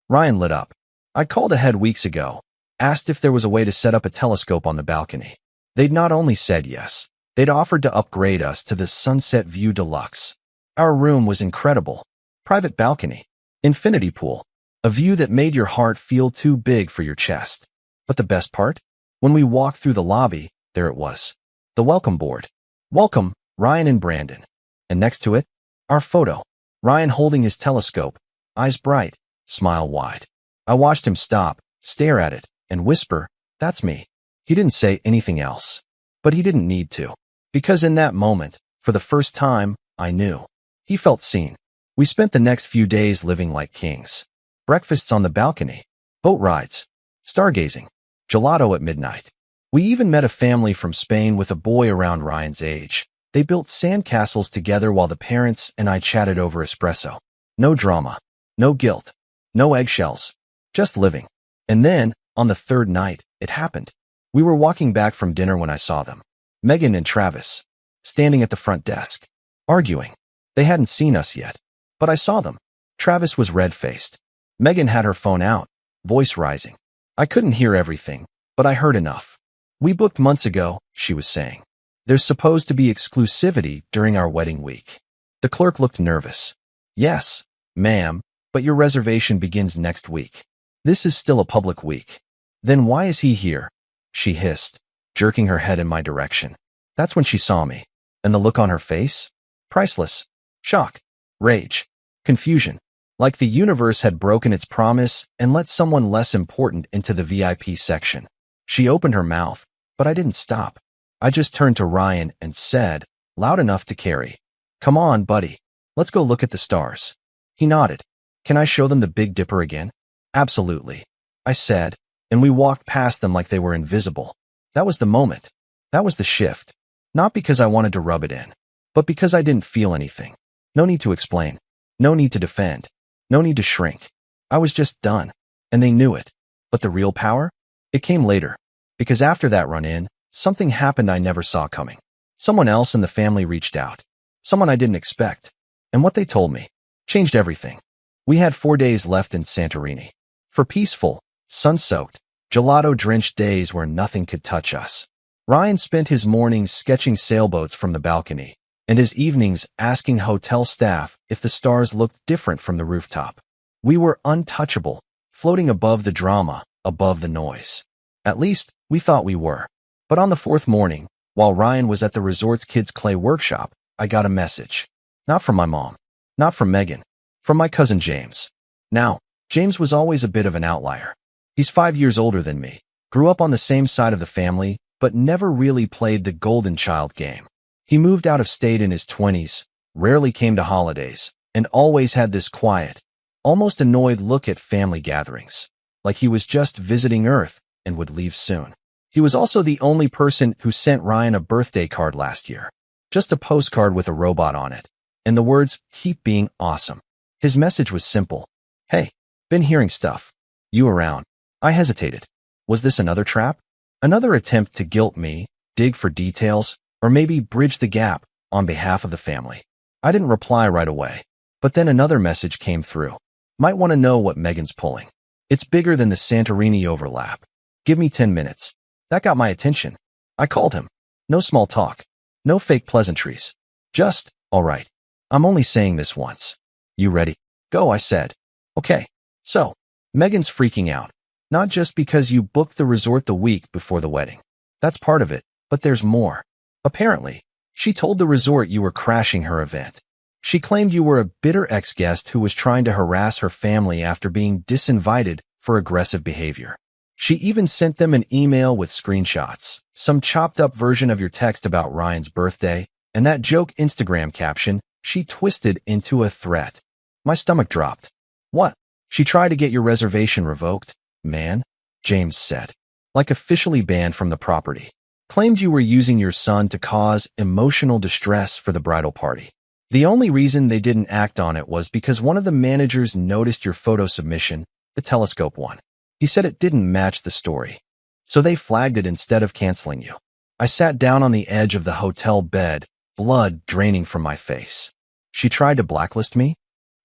Ryan lit up. "I called ahead weeks ago, asked if there was a way to set up a telescope on the balcony. They'd not only said yes, they'd offered to upgrade us to the Sunset View Deluxe. Our room was incredible. Private balcony, infinity pool, a view that made your heart feel too big for your chest. But the best part? When we walked through the lobby, there it was. The welcome board. Welcome, Ryan and Brandon. And next to it, our photo. Ryan holding his telescope, eyes bright, smile wide. I watched him stop, stare at it, and whisper, "That's me." He didn't say anything else. But he didn't need to. Because in that moment, for the first time, I knew. He felt seen. We spent the next few days living like kings. Breakfasts on the balcony, boat rides, stargazing, gelato at midnight. We even met a family from Spain with a boy around Ryan's age. They built sandcastles together while the parents and I chatted over espresso. No drama, no guilt, no eggshells, just living. And then, on the 3rd night, it happened. We were walking back from dinner when I saw them. Megan and Travis, standing at the front desk, arguing. They hadn't seen us yet, but I saw them. Travis was red-faced. Megan had her phone out, voice rising. I couldn't hear everything, but I heard enough. "We booked months ago," she was saying. "There's supposed to be exclusivity during our wedding week." The clerk looked nervous. "Yes, ma'am, but your reservation begins next week. This is still a public week." "Then why is he here?" she hissed, jerking her head in my direction. That's when she saw me. And the look on her face? Priceless. Shock. Rage. Confusion. Like the universe had broken its promise and let someone less important into the VIP section. She opened her mouth, but I didn't stop. I just turned to Ryan and said, loud enough to carry, "Come on, buddy. Let's go look at the stars." He nodded. "Can I show them the Big Dipper again?" "Absolutely," I said, and we walked past them like they were invisible. That was the moment. That was the shift. Not because I wanted to rub it in, but because I didn't feel anything. No need to explain. No need to defend. No need to shrink. I was just done. And they knew it. But the real power? It came later. Because after that run-in, something happened I never saw coming. Someone else in the family reached out. Someone I didn't expect. And what they told me changed everything. We had 4 days left in Santorini. For peaceful, sun-soaked, gelato-drenched days where nothing could touch us. Ryan spent his mornings sketching sailboats from the balcony, and his evenings asking hotel staff if the stars looked different from the rooftop. We were untouchable, floating above the drama, above the noise. At least, we thought we were. But on the 4th morning, while Ryan was at the resort's kids' clay workshop, I got a message. Not from my mom. Not from Megan. From my cousin James. Now, James was always a bit of an outlier. He's 5 years older than me, grew up on the same side of the family, but never really played the golden child game. He moved out of state in his 20s, rarely came to holidays, and always had this quiet, almost annoyed look at family gatherings, like he was just visiting Earth and would leave soon. He was also the only person who sent Ryan a birthday card last year. Just a postcard with a robot on it, and the words, "Keep being awesome." His message was simple. "Hey, been hearing stuff. You around?" I hesitated. Was this another trap? Another attempt to guilt me, dig for details, or maybe bridge the gap on behalf of the family? I didn't reply right away, but then another message came through. Might want to know what Megan's pulling. It's bigger than the Santorini overlap. Give me 10 minutes. That got my attention. I called him. No small talk. No fake pleasantries. Just, all right. I'm only saying this once. You ready? Go, I said. Okay. So, Megan's freaking out. Not just because you booked the resort the week before the wedding. That's part of it, but there's more. Apparently, she told the resort you were crashing her event. She claimed you were a bitter ex-guest who was trying to harass her family after being disinvited for aggressive behavior. She even sent them an email with screenshots, some chopped-up version of your text about Ryan's birthday, and that joke Instagram caption she twisted into a threat. My stomach dropped. What? She tried to get your reservation revoked? Man, James said. Like officially banned from the property. Claimed you were using your son to cause emotional distress for the bridal party. The only reason they didn't act on it was because one of the managers noticed your photo submission, the telescope one. He said it didn't match the story. So they flagged it instead of canceling you. I sat down on the edge of the hotel bed, blood draining from my face. She tried to blacklist me?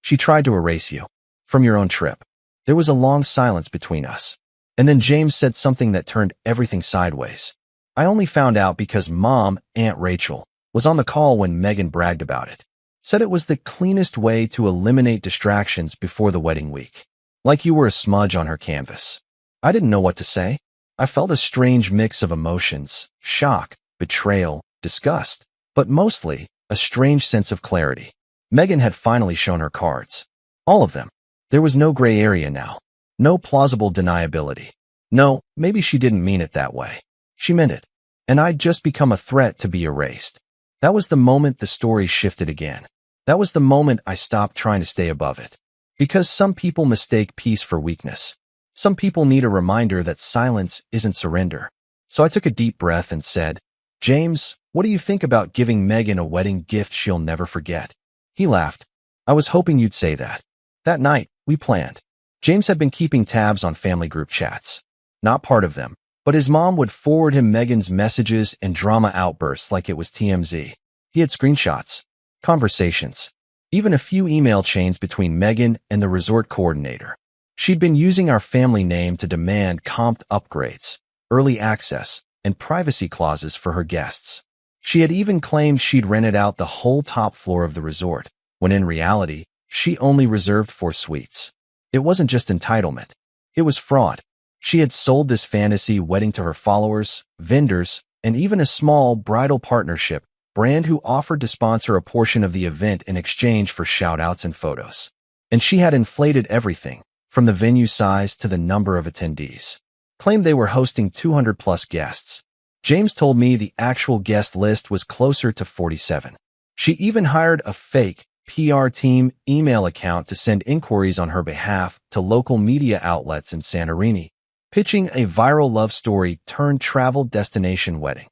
She tried to erase you. From your own trip. There was a long silence between us. And then James said something that turned everything sideways. I only found out because Mom, Aunt Rachel, was on the call when Megan bragged about it. Said it was the cleanest way to eliminate distractions before the wedding week. Like you were a smudge on her canvas. I didn't know what to say. I felt a strange mix of emotions, shock, betrayal, disgust, but mostly a strange sense of clarity. Megan had finally shown her cards. All of them. There was no gray area now. No plausible deniability. No, maybe she didn't mean it that way. She meant it. And I'd just become a threat to be erased. That was the moment the story shifted again. That was the moment I stopped trying to stay above it. Because some people mistake peace for weakness. Some people need a reminder that silence isn't surrender. So I took a deep breath and said, "James, what do you think about giving Megan a wedding gift she'll never forget?" He laughed. "I was hoping you'd say that." That night, we planned. James had been keeping tabs on family group chats. Not part of them, but his mom would forward him Megan's messages and drama outbursts like it was TMZ. He had screenshots, conversations, even a few email chains between Megan and the resort coordinator. She'd been using our family name to demand comped upgrades, early access, and privacy clauses for her guests. She had even claimed she'd rented out the whole top floor of the resort, when in reality, she only reserved 4 suites. It wasn't just entitlement. It was fraud. She had sold this fantasy wedding to her followers, vendors, and even a small bridal partnership brand who offered to sponsor a portion of the event in exchange for shout-outs and photos. And she had inflated everything, from the venue size to the number of attendees. Claimed they were hosting 200-plus guests. James told me the actual guest list was closer to 47. She even hired a fake PR team email account to send inquiries on her behalf to local media outlets in Santorini, pitching a viral love story turned travel destination wedding.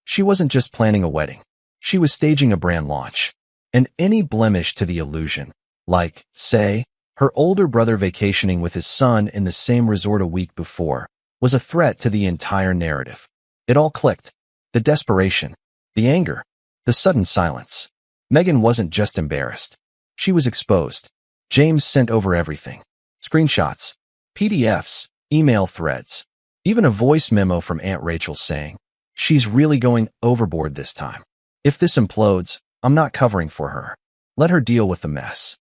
She wasn't just planning a wedding. She was staging a brand launch. And any blemish to the illusion, like, say, her older brother vacationing with his son in the same resort a week before, was a threat to the entire narrative. It all clicked. The desperation, the anger, the sudden silence. Megan wasn't just embarrassed. She was exposed. James sent over everything. Screenshots, PDFs, email threads, even a voice memo from Aunt Rachel saying, "She's really going overboard this time. If this implodes, I'm not covering for her. Let her deal with the mess."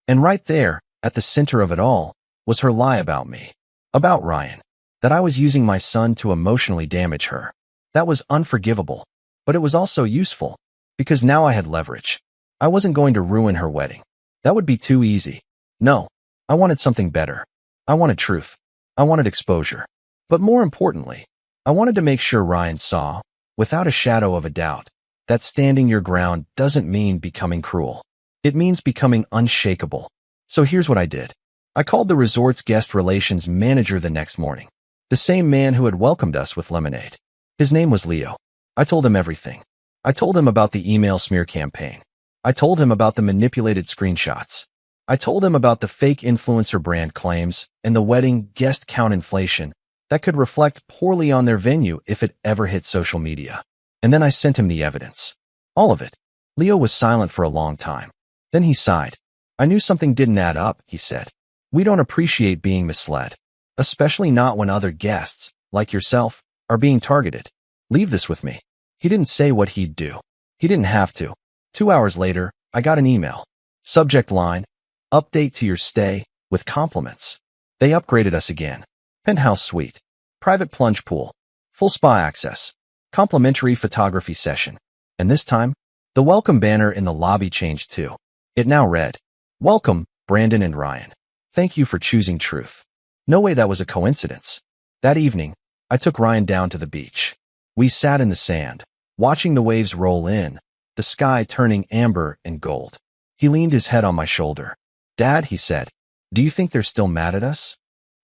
And right there, at the center of it all, was her lie about me. About Ryan. That I was using my son to emotionally damage her. That was unforgivable. But it was also useful. Because now I had leverage. I wasn't going to ruin her wedding. That would be too easy. No, I wanted something better. I wanted truth. I wanted exposure. But more importantly, I wanted to make sure Ryan saw, without a shadow of a doubt, that standing your ground doesn't mean becoming cruel. It means becoming unshakable. So here's what I did. I called the resort's guest relations manager the next morning, the same man who had welcomed us with lemonade. His name was Leo. I told him everything. I told him about the email smear campaign. I told him about the manipulated screenshots. I told him about the fake influencer brand claims and the wedding guest count inflation that could reflect poorly on their venue if it ever hit social media. And then I sent him the evidence. All of it. Leo was silent for a long time. Then he sighed. I knew something didn't add up, he said. We don't appreciate being misled, especially not when other guests, like yourself, are being targeted. Leave this with me. He didn't say what he'd do. He didn't have to. 2 hours later, I got an email. Subject line, update to your stay, with compliments. They upgraded us again. Penthouse suite. Private plunge pool. Full spa access. Complimentary photography session. And this time, the welcome banner in the lobby changed too. It now read, Welcome, Brandon and Ryan. Thank you for choosing truth. No way that was a coincidence. That evening, I took Ryan down to the beach. We sat in the sand, watching the waves roll in, the sky turning amber and gold. He leaned his head on my shoulder. Dad, he said, do you think they're still mad at us?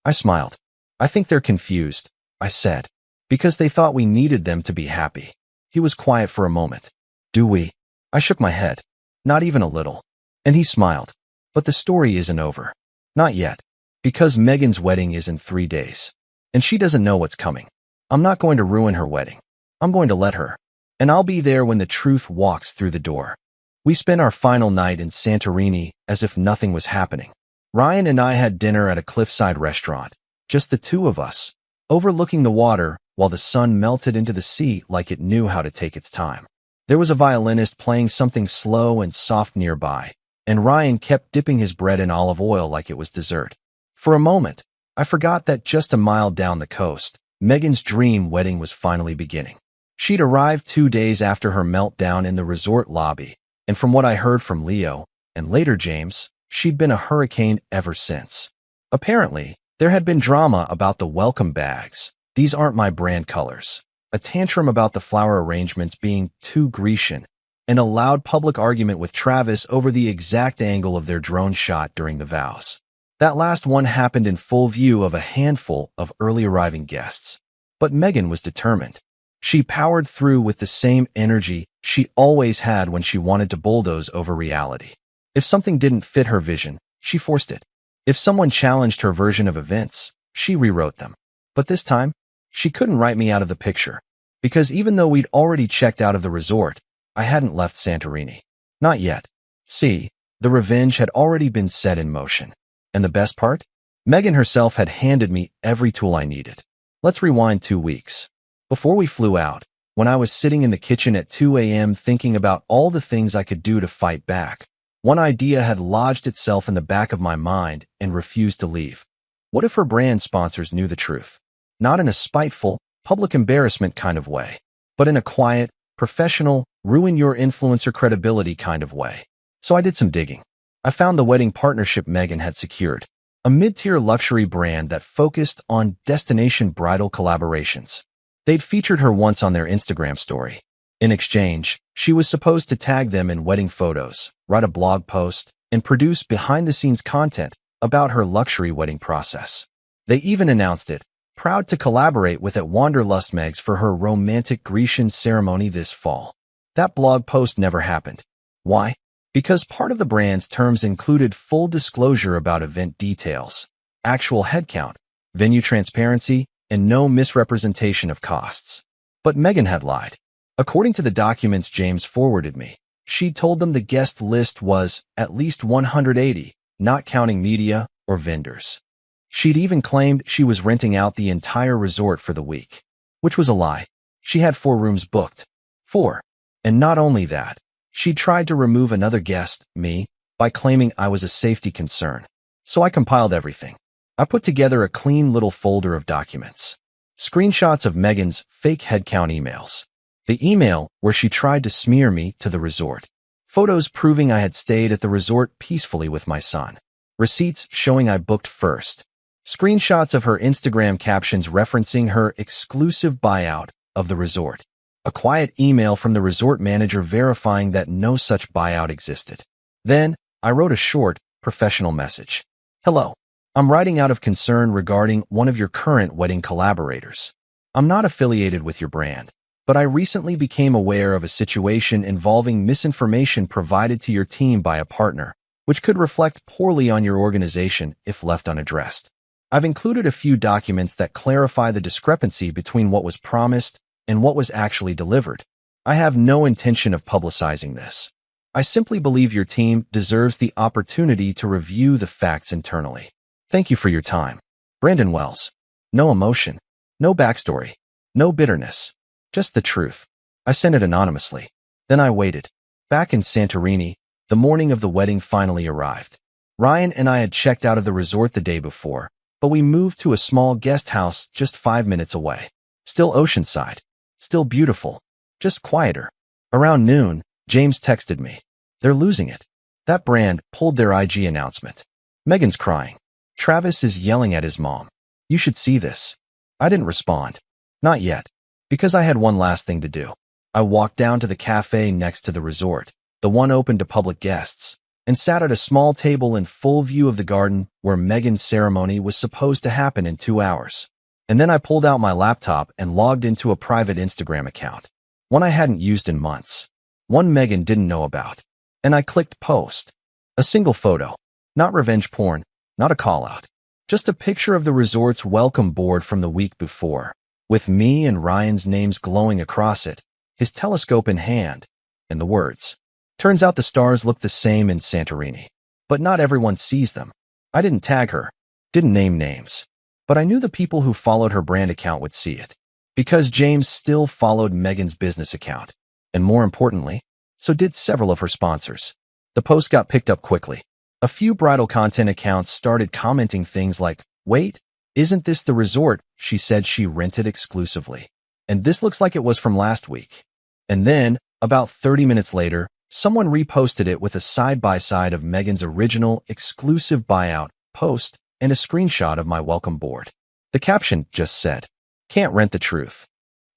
I smiled. I think they're confused, I said, because they thought we needed them to be happy. He was quiet for a moment. Do we? I shook my head. Not even a little. And he smiled. But the story isn't over. Not yet. Because Megan's wedding is in 3 days. And she doesn't know what's coming. I'm not going to ruin her wedding. I'm going to let her. And I'll be there when the truth walks through the door. We spent our final night in Santorini as if nothing was happening. Ryan and I had dinner at a cliffside restaurant, just the two of us, overlooking the water while the sun melted into the sea like it knew how to take its time. There was a violinist playing something slow and soft nearby, and Ryan kept dipping his bread in olive oil like it was dessert. For a moment, I forgot that just a mile down the coast, Megan's dream wedding was finally beginning. She'd arrived 2 days after her meltdown in the resort lobby, and from what I heard from Leo, and later James, she'd been a hurricane ever since. Apparently, there had been drama about the welcome bags. These aren't my brand colors. A tantrum about the flower arrangements being too Grecian, and a loud public argument with Travis over the exact angle of their drone shot during the vows. That last one happened in full view of a handful of early arriving guests. But Megan was determined. She powered through with the same energy she always had when she wanted to bulldoze over reality. If something didn't fit her vision, she forced it. If someone challenged her version of events, she rewrote them. But this time, she couldn't write me out of the picture, because even though we'd already checked out of the resort, I hadn't left Santorini. Not yet. See, the revenge had already been set in motion. And the best part? Megan herself had handed me every tool I needed. Let's rewind 2 weeks. Before we flew out, when I was sitting in the kitchen at 2 a.m. thinking about all the things I could do to fight back, one idea had lodged itself in the back of my mind and refused to leave. What if her brand sponsors knew the truth? Not in a spiteful, public embarrassment kind of way, but in a quiet, professional, ruin your influencer credibility kind of way. So I did some digging. I found the wedding partnership Megan had secured, a mid-tier luxury brand that focused on destination bridal collaborations. They'd featured her once on their Instagram story. In exchange, she was supposed to tag them in wedding photos, write a blog post, and produce behind-the-scenes content about her luxury wedding process. They even announced it, proud to collaborate with at Wanderlust Megs for her romantic Grecian ceremony this fall. That blog post never happened. Why? Because part of the brand's terms included full disclosure about event details, actual headcount, venue transparency, and no misrepresentation of costs. But Megan had lied. According to the documents James forwarded me, she'd told them the guest list was at least 180, not counting media or vendors. She'd even claimed she was renting out the entire resort for the week, which was a lie. She had 4 rooms booked. 4. And not only that, she tried to remove another guest, me, by claiming I was a safety concern. So I compiled everything. I put together a clean little folder of documents. Screenshots of Megan's fake headcount emails. The email where she tried to smear me to the resort. Photos proving I had stayed at the resort peacefully with my son. Receipts showing I booked first. Screenshots of her Instagram captions referencing her exclusive buyout of the resort. A quiet email from the resort manager verifying that no such buyout existed. Then, I wrote a short, professional message. Hello. I'm writing out of concern regarding one of your current wedding collaborators. I'm not affiliated with your brand, but I recently became aware of a situation involving misinformation provided to your team by a partner, which could reflect poorly on your organization if left unaddressed. I've included a few documents that clarify the discrepancy between what was promised and what was actually delivered. I have no intention of publicizing this. I simply believe your team deserves the opportunity to review the facts internally. Thank you for your time. Brandon Wells. No emotion. No backstory. No bitterness. Just the truth. I sent it anonymously. Then I waited. Back in Santorini, the morning of the wedding finally arrived. Ryan and I had checked out of the resort the day before, but we moved to a small guest house just 5 minutes away. Still oceanside. Still beautiful. Just quieter. Around noon, James texted me. They're losing it. That brand pulled their IG announcement. Megan's crying. Travis is yelling at his mom. You should see this. I didn't respond. Not yet. Because I had one last thing to do. I walked down to the cafe next to the resort, the one open to public guests, and sat at a small table in full view of the garden where Megan's ceremony was supposed to happen in 2 hours. And then I pulled out my laptop and logged into a private Instagram account, one I hadn't used in months, one Megan didn't know about. And I clicked post. A single photo. Not revenge porn, not a call-out. Just a picture of the resort's welcome board from the week before, with me and Ryan's names glowing across it, his telescope in hand, and the words. Turns out the stars look the same in Santorini, but not everyone sees them. I didn't tag her, didn't name names, but I knew the people who followed her brand account would see it, because James still followed Megan's business account, and more importantly, so did several of her sponsors. The post got picked up quickly. A few bridal content accounts started commenting things like, wait, isn't this the resort she said she rented exclusively? And this looks like it was from last week. And then, about 30 minutes later, someone reposted it with a side-by-side of Megan's original exclusive buyout post and a screenshot of my welcome board. The caption just said, can't rent the truth.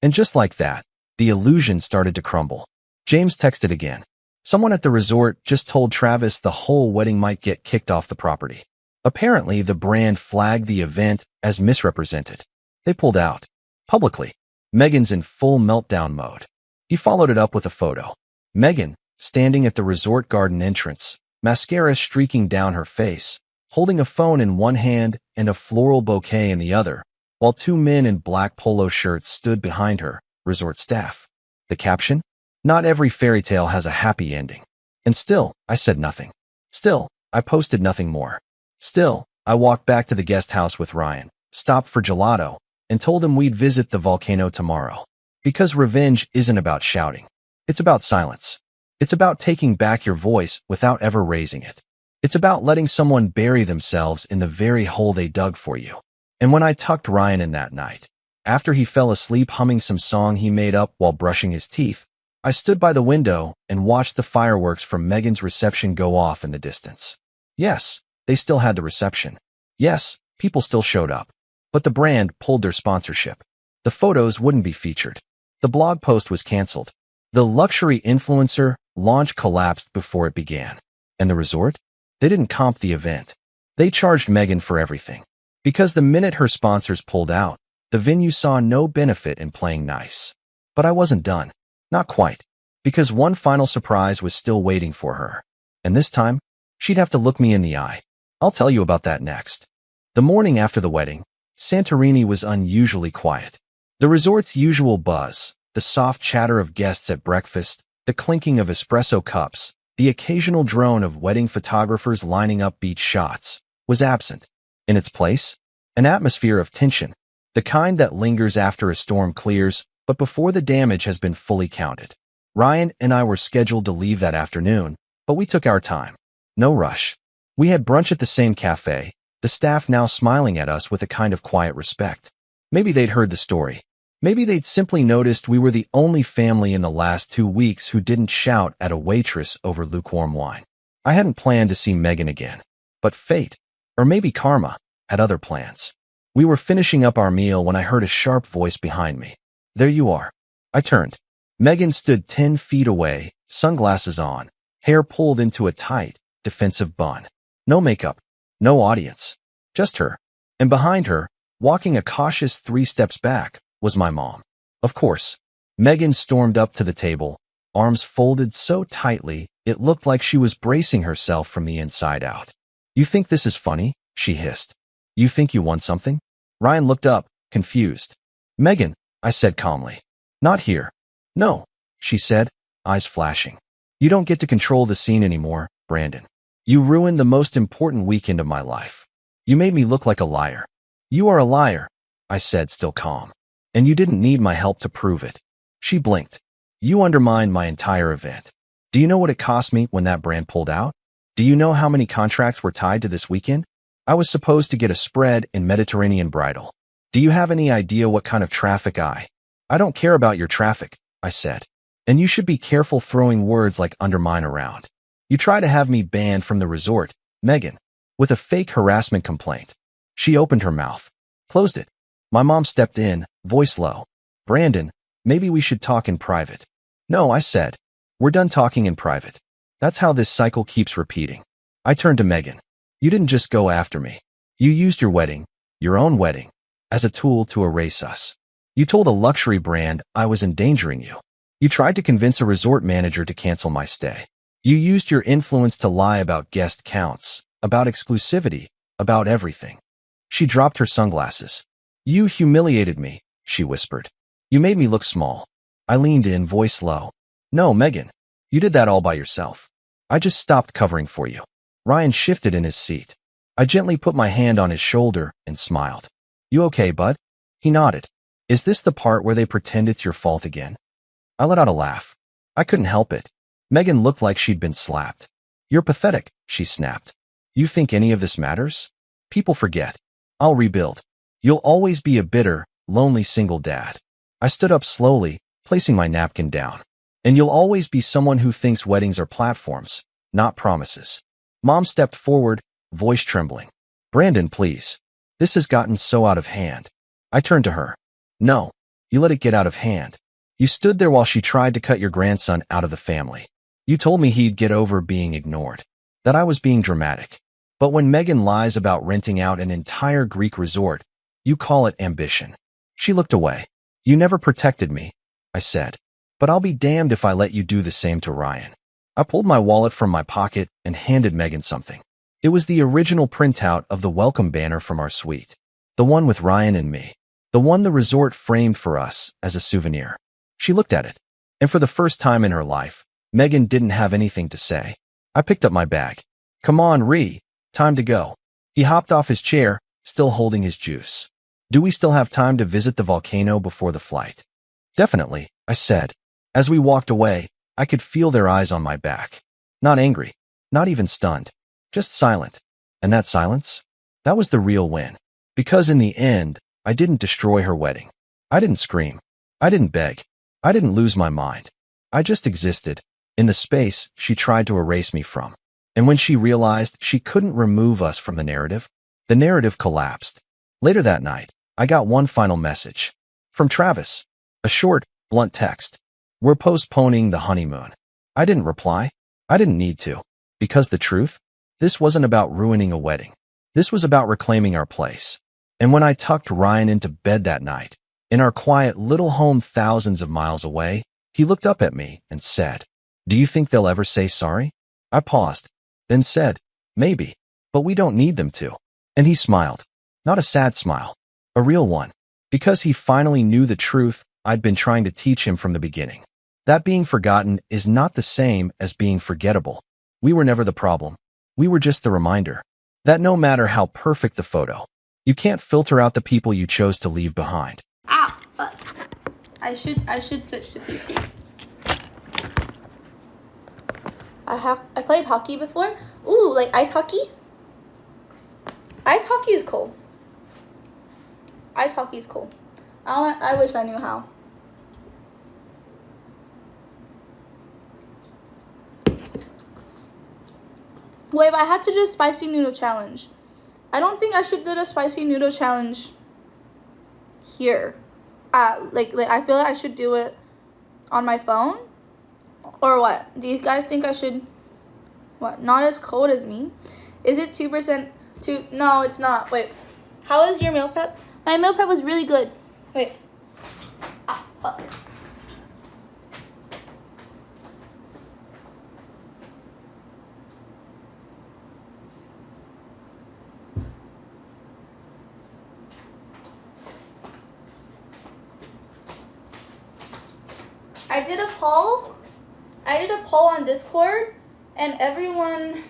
And just like that, the illusion started to crumble. James texted again. Someone at the resort just told Travis the whole wedding might get kicked off the property. Apparently, the brand flagged the event as misrepresented. They pulled out. Publicly. Megan's in full meltdown mode. He followed it up with a photo. Megan, standing at the resort garden entrance, mascara streaking down her face, holding a phone in one hand and a floral bouquet in the other, while 2 men in black polo shirts stood behind her, resort staff. The caption? Not every fairy tale has a happy ending. And still, I said nothing. Still, I posted nothing more. Still, I walked back to the guest house with Ryan, stopped for gelato, and told him we'd visit the volcano tomorrow. Because revenge isn't about shouting. It's about silence. It's about taking back your voice without ever raising it. It's about letting someone bury themselves in the very hole they dug for you. And when I tucked Ryan in that night, after he fell asleep humming some song he made up while brushing his teeth, I stood by the window and watched the fireworks from Megan's reception go off in the distance. Yes, they still had the reception. Yes, people still showed up. But the brand pulled their sponsorship. The photos wouldn't be featured. The blog post was canceled. The luxury influencer launch collapsed before it began. And the resort? They didn't comp the event. They charged Megan for everything. Because the minute her sponsors pulled out, the venue saw no benefit in playing nice. But I wasn't done. Not quite. Because one final surprise was still waiting for her. And this time, she'd have to look me in the eye. I'll tell you about that next. The morning after the wedding, Santorini was unusually quiet. The resort's usual buzz, the soft chatter of guests at breakfast, the clinking of espresso cups, the occasional drone of wedding photographers lining up beach shots, was absent. In its place, an atmosphere of tension, the kind that lingers after a storm clears, but before the damage has been fully counted. Ryan and I were scheduled to leave that afternoon, but we took our time. No rush. We had brunch at the same cafe, the staff now smiling at us with a kind of quiet respect. Maybe they'd heard the story. Maybe they'd simply noticed we were the only family in the last 2 weeks who didn't shout at a waitress over lukewarm wine. I hadn't planned to see Megan again, but fate, or maybe karma, had other plans. We were finishing up our meal when I heard a sharp voice behind me. There you are. I turned. Megan stood 10 feet away, sunglasses on, hair pulled into a tight, defensive bun. No makeup, no audience, just her. And behind her, walking a cautious 3 steps back, was my mom. Of course. Megan stormed up to the table, arms folded so tightly it looked like she was bracing herself from the inside out. You think this is funny? She hissed. You think you won something? Ryan looked up, confused. Megan, I said calmly. Not here. No, she said, eyes flashing. You don't get to control the scene anymore, Brandon. You ruined the most important weekend of my life. You made me look like a liar. You are a liar, I said, still calm. And you didn't need my help to prove it. She blinked. You undermined my entire event. Do you know what it cost me when that brand pulled out? Do you know how many contracts were tied to this weekend? I was supposed to get a spread in Mediterranean Bridal. Do you have any idea what kind of traffic I don't care about your traffic, I said. And you should be careful throwing words like undermine around. You try to have me banned from the resort, Megan, with a fake harassment complaint. She opened her mouth, closed it. My mom stepped in, voice low. Brandon, maybe we should talk in private. No, I said. We're done talking in private. That's how this cycle keeps repeating. I turned to Megan. You didn't just go after me. You used your wedding, your own wedding, as a tool to erase us. You told a luxury brand I was endangering you. You tried to convince a resort manager to cancel my stay. You used your influence to lie about guest counts, about exclusivity, about everything. She dropped her sunglasses. You humiliated me, she whispered. You made me look small. I leaned in, voice low. No, Megan, you did that all by yourself. I just stopped covering for you. Ryan shifted in his seat. I gently put my hand on his shoulder and smiled. You okay, bud? He nodded. Is this the part where they pretend it's your fault again? I let out a laugh. I couldn't help it. Megan looked like she'd been slapped. You're pathetic, she snapped. You think any of this matters? People forget. I'll rebuild. You'll always be a bitter, lonely single dad. I stood up slowly, placing my napkin down. And you'll always be someone who thinks weddings are platforms, not promises. Mom stepped forward, voice trembling. Brandon, please. This has gotten so out of hand. I turned to her. No, you let it get out of hand. You stood there while she tried to cut your grandson out of the family. You told me he'd get over being ignored, that I was being dramatic. But when Megan lies about renting out an entire Greek resort, you call it ambition. She looked away. You never protected me, I said. But I'll be damned if I let you do the same to Ryan. I pulled my wallet from my pocket and handed Megan something. It was the original printout of the welcome banner from our suite. The one with Ryan and me. The one the resort framed for us as a souvenir. She looked at it. And for the first time in her life, Megan didn't have anything to say. I picked up my bag. Come on, Ree. Time to go. He hopped off his chair, still holding his juice. Do we still have time to visit the volcano before the flight? Definitely, I said. As we walked away, I could feel their eyes on my back. Not angry, not even stunned, just silent. And that silence? That was the real win. Because in the end, I didn't destroy her wedding. I didn't scream. I didn't beg. I didn't lose my mind. I just existed, in the space she tried to erase me from. And when she realized she couldn't remove us from the narrative collapsed. Later that night, I got one final message. From Travis. A short, blunt text. We're postponing the honeymoon. I didn't reply. I didn't need to. Because the truth? This wasn't about ruining a wedding. This was about reclaiming our place. And when I tucked Ryan into bed that night, in our quiet little home thousands of miles away, he looked up at me and said, Do you think they'll ever say sorry? I paused, then said, Maybe, but we don't need them to. And he smiled. Not a sad smile. A real one. Because he finally knew the truth I'd been trying to teach him from the beginning. That being forgotten is not the same as being forgettable. We were never the problem. We were just the reminder. That no matter how perfect the photo, you can't filter out the people you chose to leave behind. Ah, but I should switch to PC. I played hockey before. Ooh, like ice hockey? Ice hockey is cool. Ice hockey is cool. I wish I knew how. Wait, but I had to do a spicy noodle challenge. I don't think I should do the spicy noodle challenge here. Like I feel like I should do it on my phone. Or what? Do you guys think I should? What? Not as cold as me? Is it 2% too? No, it's not. Wait. How is your meal prep? My meal prep was really good. Wait. Fuck. I did a poll on Discord, and everyone